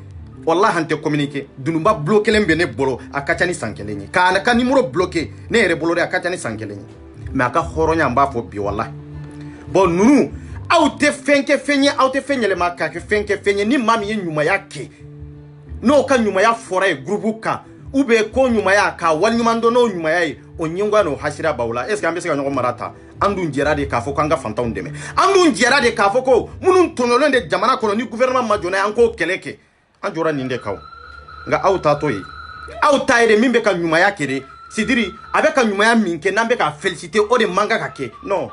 wallahi an tɛ communiquer dununba bloc kelen bɛ ne bolo a ka ca ni san kelen ye ka numéro bloqué ne yɛrɛ bolo de a ka ca ni san kelen ye mais a ka hɔrɔnya an b'a fɔ bi wallahi bon ninnu aw tɛ fɛn kɛ fɛn ye aw tɛ fɛn yɛlɛma k'a kɛ fɛn kɛ fɛn ye ni maa min ye ɲumanya kɛ n'o ka ɲumanya fɔra ye groupe kan ou bien ko ɲumanya k'a waliɲuman dɔn n'o ɲumanya ye o ɲɛngoya n'o hasira b'aw la est ce que an bɛ se ka ɲɔgɔn mara ta an dun jɛra de k'a fɔ k'an ka fantanw dɛmɛ an dun jɛra de k'a fɔ ko minnu tɔɲɔlen de jamana kɔnɔ ni gouvernement ma jɔ n'a ye an k'o kɛlɛ kɛ an jɔra nin de kan nka aw ta to ye aw ta ye de min bɛ ka ɲumanya kɛ de sidiri a bɛ ka ɲumanya min kɛ n'an bɛ ka féliciter o de man kan ka kɛ non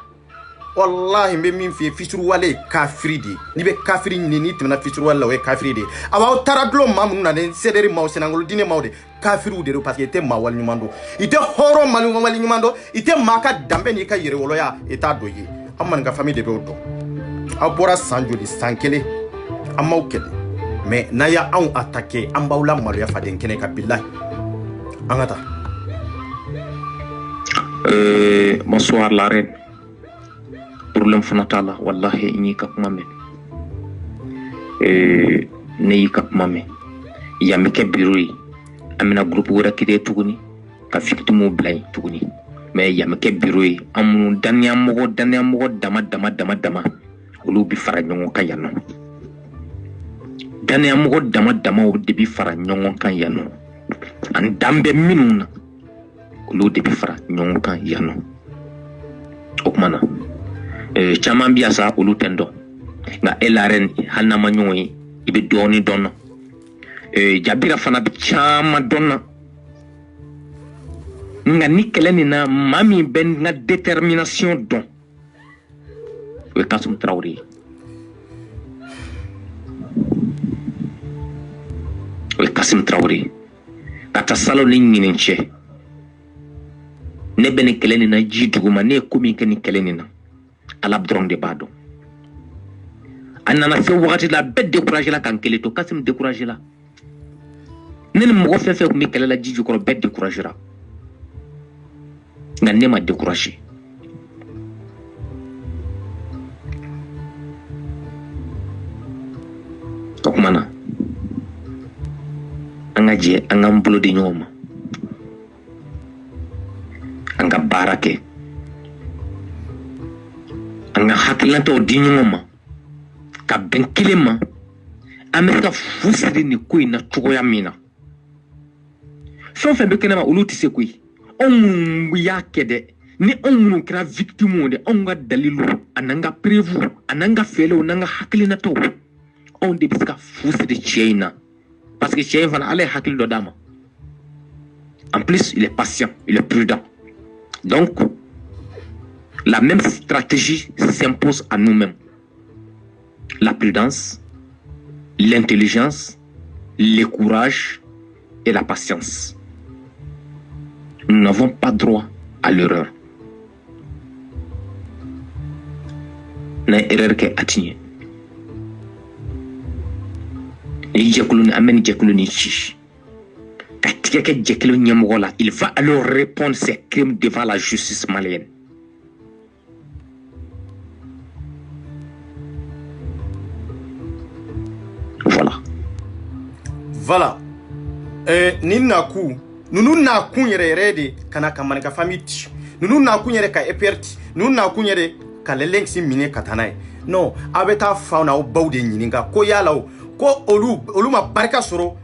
wallahi n bɛ min f'i ye fitiriwale ye kafiri de ye n'i bɛ kafiri ɲini n'i tɛmɛna fitiriwale la o ye kafiri de ye aw taara dulon maa minnu na de sederi maaw senangolo diinɛ maaw de kafiriw de don parce que i tɛ maa waliɲuman dɔn i tɛ hɔrɔn waliɲuman dɔn i tɛ maa ka danbe n'i ka yɛrɛwoloya i t'a dɔn ye an maninka famille de b'o dɔn aw bɔra san joli san kelen an m'aw kɛlɛ mais n'a y'a anw attaqué an b'aw la maloya faden kɛnɛ kan bilahi an ka taa. Bonsoir la reine. Problème fana t'a la wallahi n y'i ka kuma mɛn ne y'i ka kuma mɛn yan bɛ kɛ biro ye an bɛna groupe wɛrɛ créer tuguni ka victimes bila yen tuguni mais yan bɛ kɛ biro ye an minnu daniyamɔgɔ dama olu bɛ fara ɲɔgɔn kan yan nɔ daniyamɔgɔ dama de bɛ fara ɲɔgɔn kan yan nɔ ani dan bɛ minnu na olu de bɛ fara ɲɔgɔn kan yan nɔ o kuma na caman bi asa olu tɛ dɔn nka e la reine hali n'a ma ɲɔgɔn ye i bɛ dɔɔni dɔn na jabira fana bɛ caman dɔn na nka ni kɛlɛ nin na maa min bɛ n ka détermination dɔn o ye Kasum Traoré ye o ye Kasim Traoré ka taa salon ni ɲinin cɛ ne bɛ nin kɛlɛ nin na ji duguma ne ye ko min kɛ nin kɛlɛ nin na Ala dɔrɔn de b'a dɔn a nana se wagati la bɛɛ découragé la kan kelen to Kasim découragé la ne ni mɔgɔ fɛn fɛn kun bɛ kɛlɛ la ji jukɔrɔ bɛɛ découragé la nka ne ma découragé o kuma na an ka jɛ an k'an bolo di ɲɔgɔn ma an ka baara kɛ an ka hakilinataw di ɲɔgɔn ma ka bɛn kelen ma an bɛ se ka fu siri nin ko in na cogoya min na fɛn o fɛn bɛ kɛnɛma olu tɛ se koyi anw minnu y'a kɛ dɛ ni anw minnu kɛra victime de anw ka dalilu an'an ka preuve an'an ka fɛɛrɛw n'an ka hakilinataw anw de bɛ se ka fu siri cɛ in na parce que cɛ in fana Ala ye hakili dɔ d'a ma en plus il est patient il est prudent donc la même stratégie s'impose à nous-mêmes. La prudence, l'intelligence, le courage et la patience. Nous n'avons pas droit à l'erreur. Na erreur ke atinye. Ni jekulu ni amen jekulu ni chi. Katika ke jekulu nyamgo la, il va alors répondre ses crimes devant la justice malienne. Voilà. Ni naku nunu naku yere de kana kamanika famiti nunu naku yere ka eperti nunu naku yere ka lelenksi mine katanae no abeta fauna o bawde nyininga ko yala ko olu ma barka soro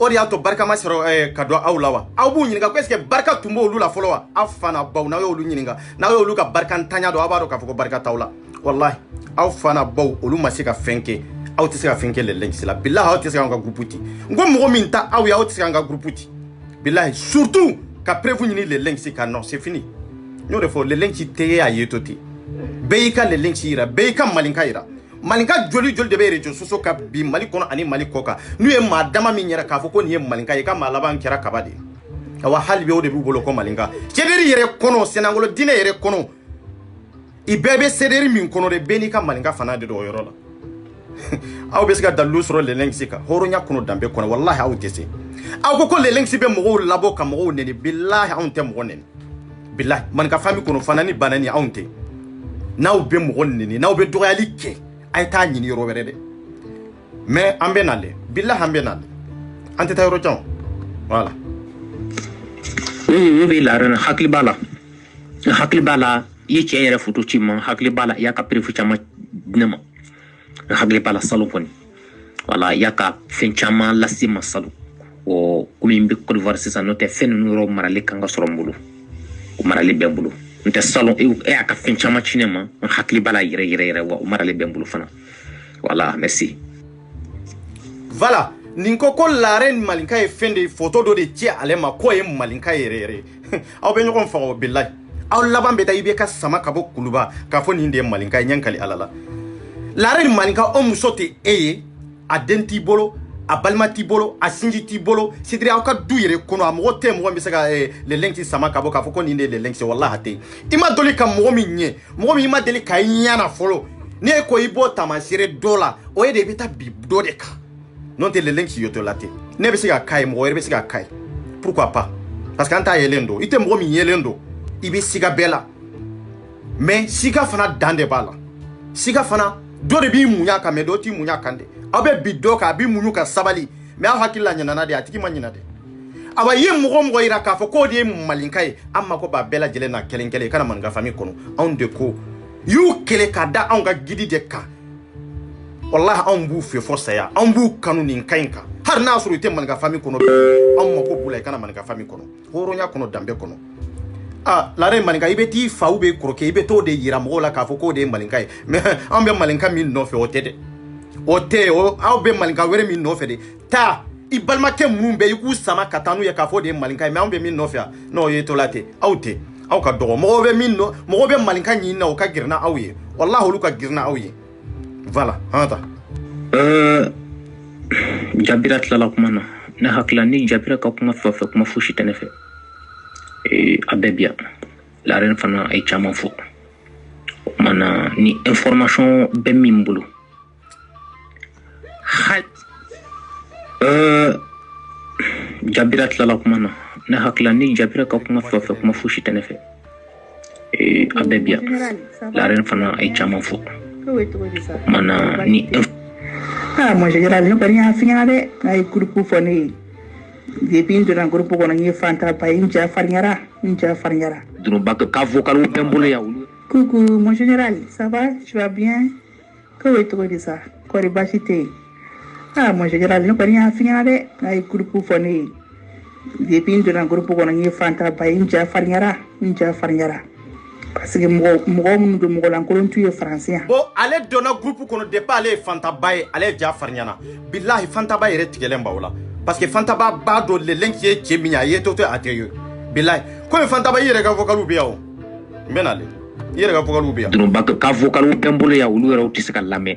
ori ato barka ma soro ka do awlawa awu nyininga ko eske barka tumbo olu la folowa afana baw na olu nyininga na olu ka barka ntanya do abaro ka foko barka tawla wallahi afana baw olu masika fenke aw tɛ se ka fɛn kɛ lɛlɛnsi la billahi aw tɛ se ka an ka groupe ti n ko mɔgɔ min ta aw ye aw tɛ se ka an ka groupe ti billahi surtout ka preuve ɲini lɛlɛnsi ka non c'est fini n y'o de fɔ lɛlɛnsi tɛ a ye to ten bɛɛ y'i ka lɛlɛnsi yira bɛɛ y'i ka malinka yira malinka joli joli de bɛ réseaux sociaux ka bi Mali kɔnɔ ani Mali kɔ kan n'u ye maa dama min yɛrɛ k'a fɔ ko nin ye malinka ye ka maa laban kɛra kaba de awa hali bi o de b'u bolo ko malinka cɛderi yɛrɛ kɔnɔ senangolo diinɛ yɛrɛ kɔnɔ i bɛɛ bɛ cɛderi min kɔnɔ de bɛɛ n'i ka malinka fana de do o yɔrɔ la aw bɛ se ka dalilu sɔrɔ lɛlɛnsi kan hɔrɔnya kɔnɔ danbe kɔnɔ wallahi aw tɛ se aw ko lɛlɛnsi bɛ mɔgɔw labɔ ka mɔgɔw nɛni billahi anw tɛ mɔgɔ nɛni billahi maninka famille kɔnɔ fana ni bana ni anw tɛ n'aw bɛ mɔgɔ nɛni n'aw bɛ dɔgɔyali kɛ a ye taa ɲini yɔrɔ wɛrɛ dɛ mais an bɛ nale billahi an bɛ nale an tɛ taa yɔrɔ jan voilà oui oui la ren hakili b'a la i ye cɛ yɛrɛ photo ci ma hakili b'a la i y'a ka preuve caman di ne ma hakili b'a la salon kɔni wala i y'a ka fɛn caman lase ma salon o komi n bɛ Côte d'Ivoire sisan n'o tɛ fɛn ninnu yɔrɔ marali kan ka sɔrɔ n bolo o marali bɛ n bolo n tɛ salon e y'a ka fɛn caman ci ne ma n hakili b'a la yɛrɛ yɛrɛ yɛrɛ wa o marali bɛ n bolo fana voilà merci voilà nin ko la reine malinka ye fɛn de photo dɔ de ci ale ma ko ye malinka yɛrɛ yɛrɛ aw bɛ ɲɔgɔn faga o billahi aw laban bɛ taa i bɛ ka sama ka bɔ kuluba k'a fɔ nin de ye malinka ye ɲɛnkali ala la la reine malinka o muso tɛ e ye a den t'i bolo a balima t'i bolo a sinji t'i bolo sidiri aw ka du yɛrɛ kɔnɔ a mɔgɔ tɛ mɔgɔ min bɛ se ka lɛlɛnsi sama ka bɔ k'a fɔ ko nin de ye lɛlɛnsi wallahi a tɛ i ma deli ka mɔgɔ min ɲɛ mɔgɔ min i ma deli ka i ɲana fɔlɔ ne ko i bɔ tamasire dɔ la o ye de i bɛ taa bi dɔ de kan n'o tɛ lɛlɛnsi yɔtɔ la ten ne bɛ se ka k'a ye mɔgɔ wɛrɛ bɛ se ka k'a ye pourquoi pas parce que an t'a yɛlɛn don i tɛ mɔgɔ min yɛlɛn don i bɛ siga bɛɛ la mais siga fana dan de b'a la siga fana dɔ de b'i muɲa kan mais dɔ t'i muɲa kan de aw bɛ bi dɔ kan a b'i muɲu ka sabali mais aw hakili la ɲinana de a tigi ma ɲina de awa ye mɔgɔ mɔgɔ yira k'a fɔ k'o de ye malinka ye an mako b'a bɛɛ lajɛlen na kelen kelen i kana maninka famille kɔnɔ anw de ko y'u kɛlɛ ka da anw ka gidi de kan wallahi anw b'u fɛ fɔ saya anw b'u kanu nin ka in kan hali n'a sɔrɔ i tɛ maninka famille kɔnɔ anw mako b'u la i kana maninka famille kɔnɔ hɔrɔnya kɔnɔ danbe kɔnɔ la reine malinka i bɛ t'i fa ou bɛ kɔrɔkɛ i bɛ t'o de yira mɔgɔw la k'a fɔ k'o de ye malinka ye mais anw bɛ malinka min nɔfɛ o tɛ dɛ o tɛ aw bɛ malinka wɛrɛ min nɔfɛ de taa i balimakɛ minnu bɛ i k'u sama ka taa n'u ye k'a fɔ o de ye malinka ye mais anw bɛ min nɔfɛ yan n'o ye to la ten aw tɛ aw ka dɔgɔ mɔgɔw bɛ malinka ɲini na o ka girin na aw ye wallahi olu ka girin na aw ye voilà an ta Jabira tilala kuma na na hakla ni jabira ka kuma fa kuma fushi tenefe abebia la ren fana ay chama fo mana ni information be mimbulu hat jabira tlala kuma na hakla ni jabira ka kuma fa kuma fushi tenefe abebia la ren fana ay chama fo mana ni moi général no bari ha finale ay grupo fone de pinto na grupo kono ni fanta pa inja farnyara dunu bak ka vocal pembolo ya ulu coucou mon général ça va tu vas bien que tu dis ça quoi ribachité moi général no bari ha finale ay grupo fone de pinto na grupo kono ni fanta pa inja farnyara parce que mo lankolon tu est français bon allez donner groupe qu'on ne pas aller fanta bay allez ja farnyana billahi fanta bay re tigelen bawla parce que fanta ba do le lenki e cheminya yetoto ateyo billahi ko fanta bay yere ga vocalu biao menale yere ga vocalu biao dunu bak ka vocalu pembolo ya ulu ra utisaka lame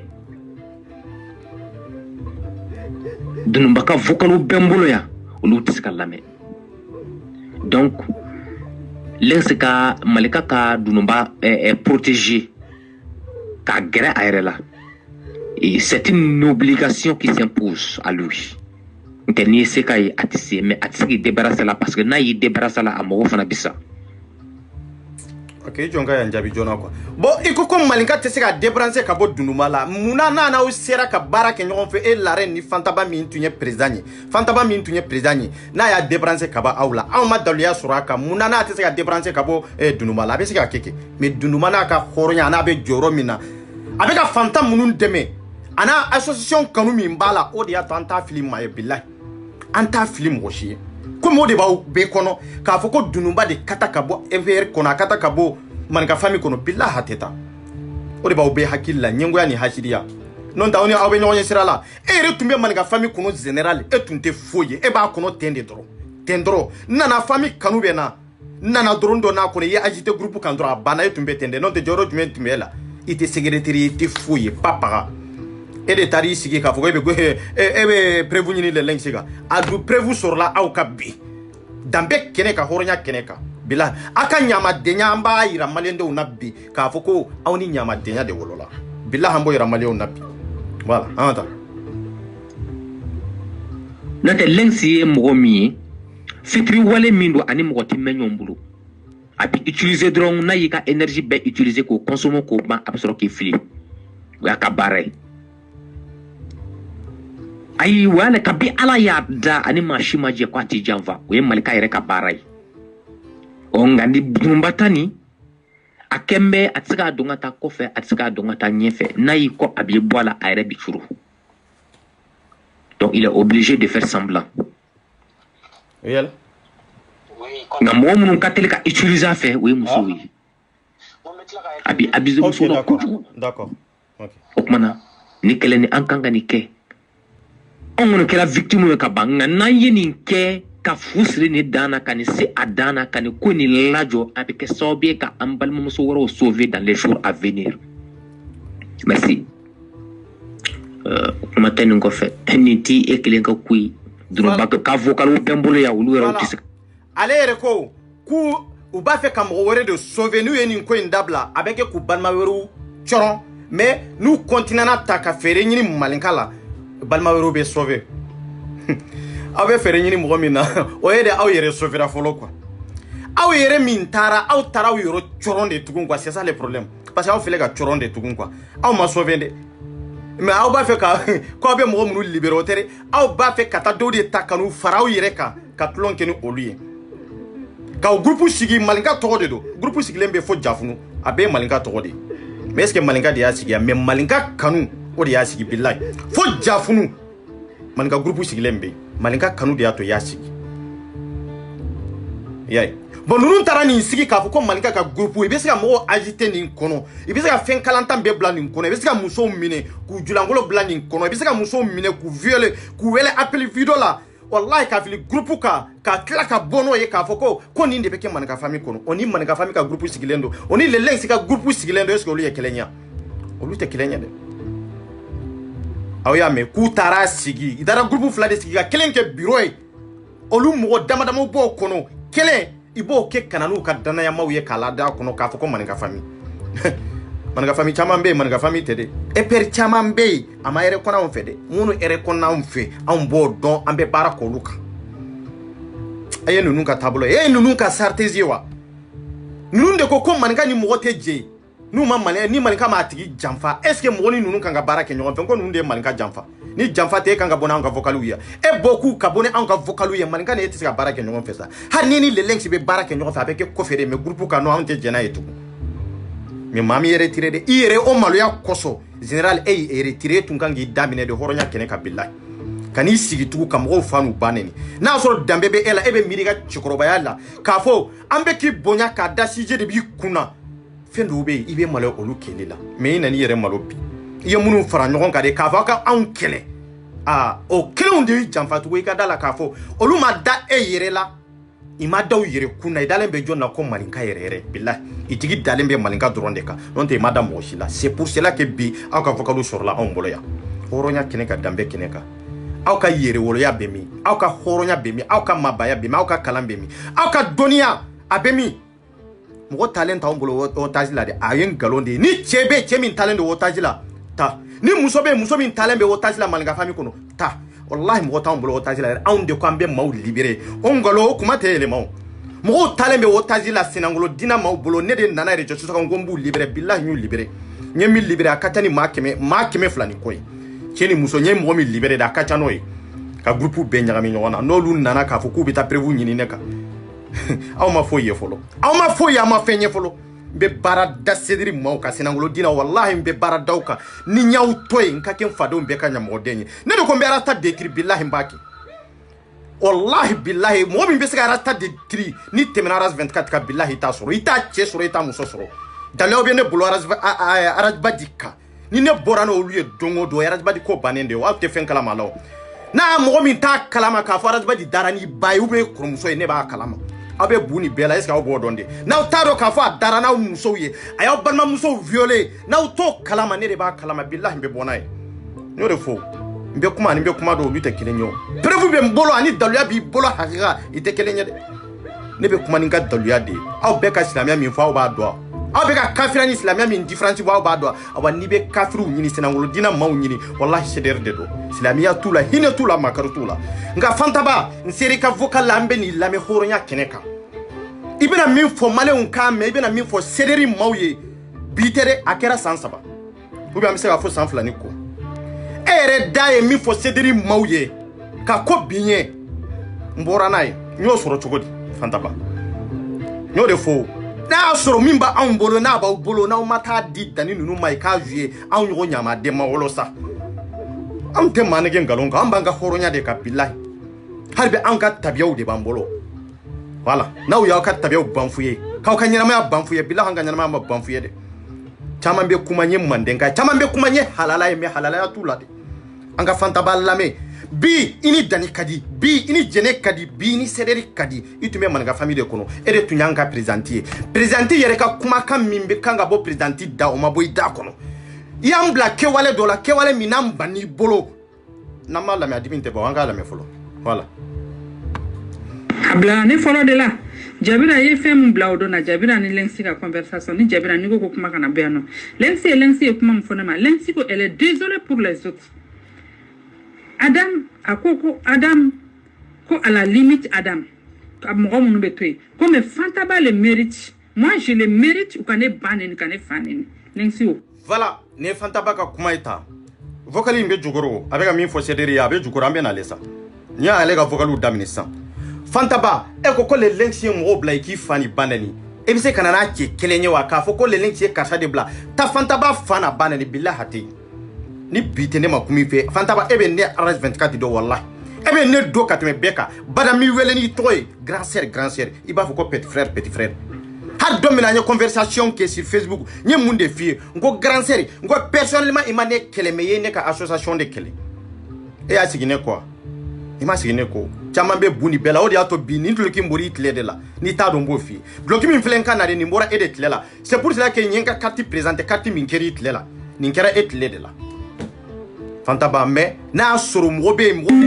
dunu bak ka vocalu pembolo ya ulu utisaka lame donc l'ensika malika ka dunumba protégé ka gere aérela et c'est une obligation qui s'impose à lui que ni se kay atisi mais atisi débarrasser la parce que na yi débarrasser la amo fana bisa ok jonga ya njabi jona quoi bon iko ko malinka te se ka débarrasser ka bo dunuma la muna na o sera ka baraka nyon fe e la reine ni fantaba min tunye président na ya débarrasser ka ba awla aw ma daluya suraka muna na te se ka débarrasser ka bo dunuma la be se ka keke mais dunuma na ka khoronya na be joro mina avec ka fanta munun deme ana association kanu min bala o dia tanta film ma billahi anta film roshi comme o de ba be kono ka foko dunumba de katakabo ever kona katakabo manka fami kono billahi hateta o de ba be hakilla nyengo ya ni hashidia non ta oni awe nyonya sirala e re tumbe manka fami kono general e tunte foye e ba kono tendro nana fami kanu be nana drondo na kono ye agite groupe kandro bana e tumbe tende non te joro tumbe la ite secrétaire ite foye papa et de tari sigi ka foko ebe prévenir les lensiga adu prévu sur la au kabi dambe keneka horonya keneka bila aka nyama denya amba ira malende unabi ka foko awni nyama denya de wolola bila hambo ira malende unabi voilà anta nate lensi mogomi fitri wale mindo ani mogoti menyombulu abi utiliser drone na yika énergie be utiliser ko consommer ko ban absoro ki fili ya ka bare ay wala kabi ala ya da ani mashima je kwati janva we malika yere ka barai ongandi bumbatani akembe atsika dongata kofe atsika dongata nyefe nayi ko abi bola ayre bichuru donc il est obligé de faire semblant yel ngamo mun katelika utiliser fait we musowi abi abizo muso d'accord OK okmana ni kele ni ankanga ni ke on que la victime ka banga na yini ke ka fusri ni dana kan si adana kan ko ni lajo avec sobie ka ambal mo so woro sauver dans les jours à venir merci matin ngo fait niti e kelen ka kui duro ba ka vocal pembolo ya ulu ro tisa allez ko ku u ba fait kam wore de sauver nous yeni ko indabla avec ku balma weru choron mais nous continuons ta ka fere ni malinkala balma wero be sauver awe fere nyini mo mina o yede aw yere sauver folo quoi aw yere min tara aw tara yoro choron de tugun quoi c'est ça le problème parce que aw fele ka choron de tugun quoi aw ma sauver de mais aw ba fe ka ko be mo mu libéro tere aw ba fe kata do de takanu faraw yere ka tlon kenu oluye ka groupe sigi malinka to de do groupe sigi lembe fo jafunu abe malinka to de mais est-ce que malinka de ya sigi mais malinka kanu o de ya sigi billahi fo jafunu malinka groupe sigi lembe malinka kanu de ya to ya sigi yai bon nous tara ni sigi ka fo ko malinka ka groupe ibe sika mo agiter ni kono ibe sika fen kalanta be bla ni kono ibe sika muso mine ku julangolo bla ni kono ibe sika muso mine ku violer ku wele appel video la wallahi ka fili groupe ka kla ka bono ye ka fo ko ni ndebe ke malinka famille kono oni malinka famille ka groupe sigi lendo oni le leng sika groupe sigi lendo est-ce que olu ye kelenya olu te kelenya de aw y'a mɛn k'u taara sigi i taara groupe fila de sigi ka kelen kɛ bureau ye olu mɔgɔ damadama b'o kɔnɔ kelen i b'o kɛ kana n'u ka danayamaw ye k'a lada kɔnɔ k'a fɔ ko maninka famille maninka famille caman bɛ yen maninka famille tɛ dɛ epɛri caman bɛ yen a ma yɛrɛ kɔnɔ anw fɛ dɛ minnu yɛrɛ kɔnɔ anw fɛ anw b'o dɔn an bɛ baara k'olu kan a ye ninnu ka taabolo ye ninnu ka sartezi ye wa ninnu de ko maninka ni mɔgɔ tɛ jɛ n'u ma maninka ni maninka m'a tigi janfa est ce que mɔgɔ ni ninnu kan ka baara kɛ ɲɔgɔn fɛ ko ninnu de ye maninka janfa ni janfa tɛ e kan ka bɔ n'anw ka vocaliw ye e bɔ k'u ka bɔ n'anw ka vocaliw ye maninka ni e tɛ se ka baara kɛ ɲɔgɔn fɛ sa hali ni Lennox bɛ baara kɛ ɲɔgɔn fɛ a bɛ kɛ kɔfɛ de mais groupe kan anw tɛ jɛn n'a ye tugun mais maa min yɛrɛ retiré de i yɛrɛ o maloya kɔsɔn général e y'i retiré tun kan k'i daminɛ de hɔrɔnya kɛnɛ ka bilahi ka n'i sigi tugun ka mɔgɔw fa n'u ba nɛni n'a sɔrɔ danbe bɛ e la e bɛ miiri ka cɛkɔrɔbaya la k'a fɔ an bɛ k'i bonya k'a da sije de b'i kunna fɛn dɔw bɛ yen i bɛ maloya olu kɛlɛ la mais i nana i yɛrɛ malo bi i ye minnu fara ɲɔgɔn kan de k'a fɔ ka anw kɛlɛ o kelenw de y'i janfa tugun i ka da la k'a fɔ olu ma da e yɛrɛ la i ma da u yɛrɛ kun na i dalen bɛ jɔn na ko maninka yɛrɛ bilahi i tigi dalen bɛ maninka dɔrɔn de kan n'o tɛ i ma da mɔgɔ si la c'est pour cela que bi aw ka vocaliw sɔrɔla anw bolo yan hɔrɔnya kɛnɛ kan danbe kɛnɛ kan aw ka yɛrɛwoloya bɛ min aw ka hɔrɔnya bɛ min aw ka mabaya bɛ min aw ka kalan bɛ min aw ka dɔnniya a bɛ min mɔgɔ talen t'anw bolo otage la dɛ a ye nkalon de ye ni cɛ bɛ cɛ min talen don otage la ta ni muso bɛ muso min talen bɛ otage la maninka famille kɔnɔ ta wallahi mɔgɔ t'anw bolo otage la anw de ko an bɛ maaw libéré o nkalon o kuma tɛ yɛlɛma o mɔgɔw talen bɛ otage la sinangolo dina maaw bolo ne de nana yɛrɛ jɔsi ko n b'u libéré billahi n y'u libéré n ye min libéré a ka ca ni maa kɛmɛ fila ni kɔ ye cɛ ni muso n ye mɔgɔ min libéré de a ka ca n'o ye ka groupe bɛɛ ɲagami ɲɔgɔn na n'olu nana k'a fɔ k'u bɛ taa preuve ɲini ne kan aw ma foyi ye fɔlɔ aw ma foyi ye a ma fɛn ye fɔlɔ n bɛ baara da sediri maaw ka sinangolo dina wallahi n bɛ baara daw kan ni n y'aw to yen n ka kɛ n fadenw bɛɛ ka ɲamɔgɔden ye ne de ko n bɛ arasta décrit billahi n b'a kɛ wallahi billahi mɔgɔ min bɛ se ka arasta décrit ni tɛmɛna aras 24 kan billahi i t'a sɔrɔ i t'a cɛ sɔrɔ i t'a muso sɔrɔ dalilaw bɛ ne bolo arasba di kan ni ne bɔra n'olu ye don o don arasba di ko bannen de ye aw tɛ fɛn kalama la o n'a mɔgɔ min t'a kalama k'a fɔ arasba di dara n'i ba ye ou bien kɔrɔmuso ye ne b'a kalama aw bɛ bu ni bɛɛ la est ce que aw b'o dɔn de n'aw t'a dɔn k'a fɔ a dara n'aw musow ye a y'aw balimamusow violé n'aw t'o kalama ne de b'a kalama billahi n bɛ bɔ n'a ye n y'o de fɔ n bɛ kuma ani n bɛ kuma dɔn olu tɛ kelen ye o preuve bɛ n bolo ani daluya b'i bolo hakika i tɛ kelen ye dɛ ne bɛ kuma ni n ka daluya de ye aw bɛɛ ka silamɛya min fɔ aw b'a dɔn aw bɛ ka kafiriya ni silamɛya min différence bɔ aw b'a dɔn awa n'i bɛ kafiriw ɲini sinangolo dina maaw ɲini wallahi CDR de don silamɛya t'u la hinɛ t'u la makari t'u la nka fantaba n sera i ka vocal la an bɛ n'i lamɛn hɔrɔnya kɛnɛ kan i bɛna min fɔ maliyɛnw k'a mɛn i bɛna min fɔ CDR maaw ye bi tɛ dɛ a kɛra san 3 ou bien an bɛ se k'a fɔ san 2 ni kɔ e yɛrɛ da ye min fɔ CDR maaw ye ka ko bin ye n bɔra n'a ye n y'o sɔrɔ cogo di fantaba n y'o de fɔ n'a y'a sɔrɔ min b'anw bolo n'a b'aw bolo n'aw ma taa di danni ninnu ma i k'a jouer anw ɲɔgɔn ɲamaden ma wolo sa anw tɛ maa nege nkalon kan an b'an ka hɔrɔnya de ka bilahi hali bi an ka tabiyaw de b'an bolo voilà n'aw y'aw ka tabiyaw ban f'u ye k'aw ka ɲɛnamaya ban f'u ye bilahi an ka ɲɛnamaya ma ban f'u ye dɛ caman bɛ kuma n ye mandenka ye caman bɛ kuma n ye halala ye mais halalaya t'u la de an ka fantaba lamɛn bi i ni dani ka di bi i ni jɛnɛ ka di bi i ni CDR ka di i tun bɛ maninka famille de kɔnɔ e de tun y'an ka présidente ye présidente yɛrɛ ka kumakan min bɛ kan ka bɔ présidente da o ma bɔ i da kɔnɔ i y'an bila kɛwale dɔ la kɛwale min n'an ban n'i bolo n'an m'a lamɛn a dimi tɛ bɔ an k'a lamɛn fɔlɔ voilà a bila ne fɔlɔ de la Jabira ye fɛn min bila o don na Jabira ni Lennox ka conversation ni Jabira ni ko kuma kana bɛ yan nɔ Lennox ye kuma min fɔ ne ma Lennox ko elle est désolée pour les autres Adam a ko Adam ko à la limite Adam ka mɔgɔ minnu bɛ to yen ko mais Fantaba le mérite moi je le mérite ou ka ne ba neni ka ne fa neni Lennox o voilà ne Fantaba ka kuma ye ta vocal in bɛ jukɔrɔ a bɛ ka min fɔ CDR ye a bɛ jukɔrɔ an bɛ n'ale sa n y'ale ka vocaliw daminɛ sisan Fantaba e ko le Lennox ye mɔgɔw bila i k'i fa ni ba neni e bɛ se ka na n'a cɛ kelen ye wa k'a fɔ ko le Lennox ye karisa de bila ta Fantaba fa na ba neni bilahi a tɛ yen ni bi tɛ ne ma kuma i fɛ Fantaba e bɛ ne aras 24 dɔn wallahi e bɛ ne don ka tɛmɛ bɛɛ kan bada mi wele n'i tɔgɔ ye grand sœur i b'a fɔ ko petit frère hali don min na n ye conversation kɛ sur Facebook n ye mun de f'i ye n ko grand sœur n ko personnellement i ma ne kɛlɛ mais i ye ne ka association de kɛlɛ e y'a sigi ne kɔ i ma sigi ne kɔ caman bɛ bu ni bɛɛ la o de y'a to bi nin duloki n bɔra i tile de la n'i t'a dɔn n b'o f'i ye duloki min filɛ n kan na de nin bɔra e de tile la c'est pour cela que n ye n ka carte présentée carte min kɛra i tile la nin kɛra e tile de la fantaba mais n'a sɔrɔ mɔgɔ bɛ yen mɔgɔ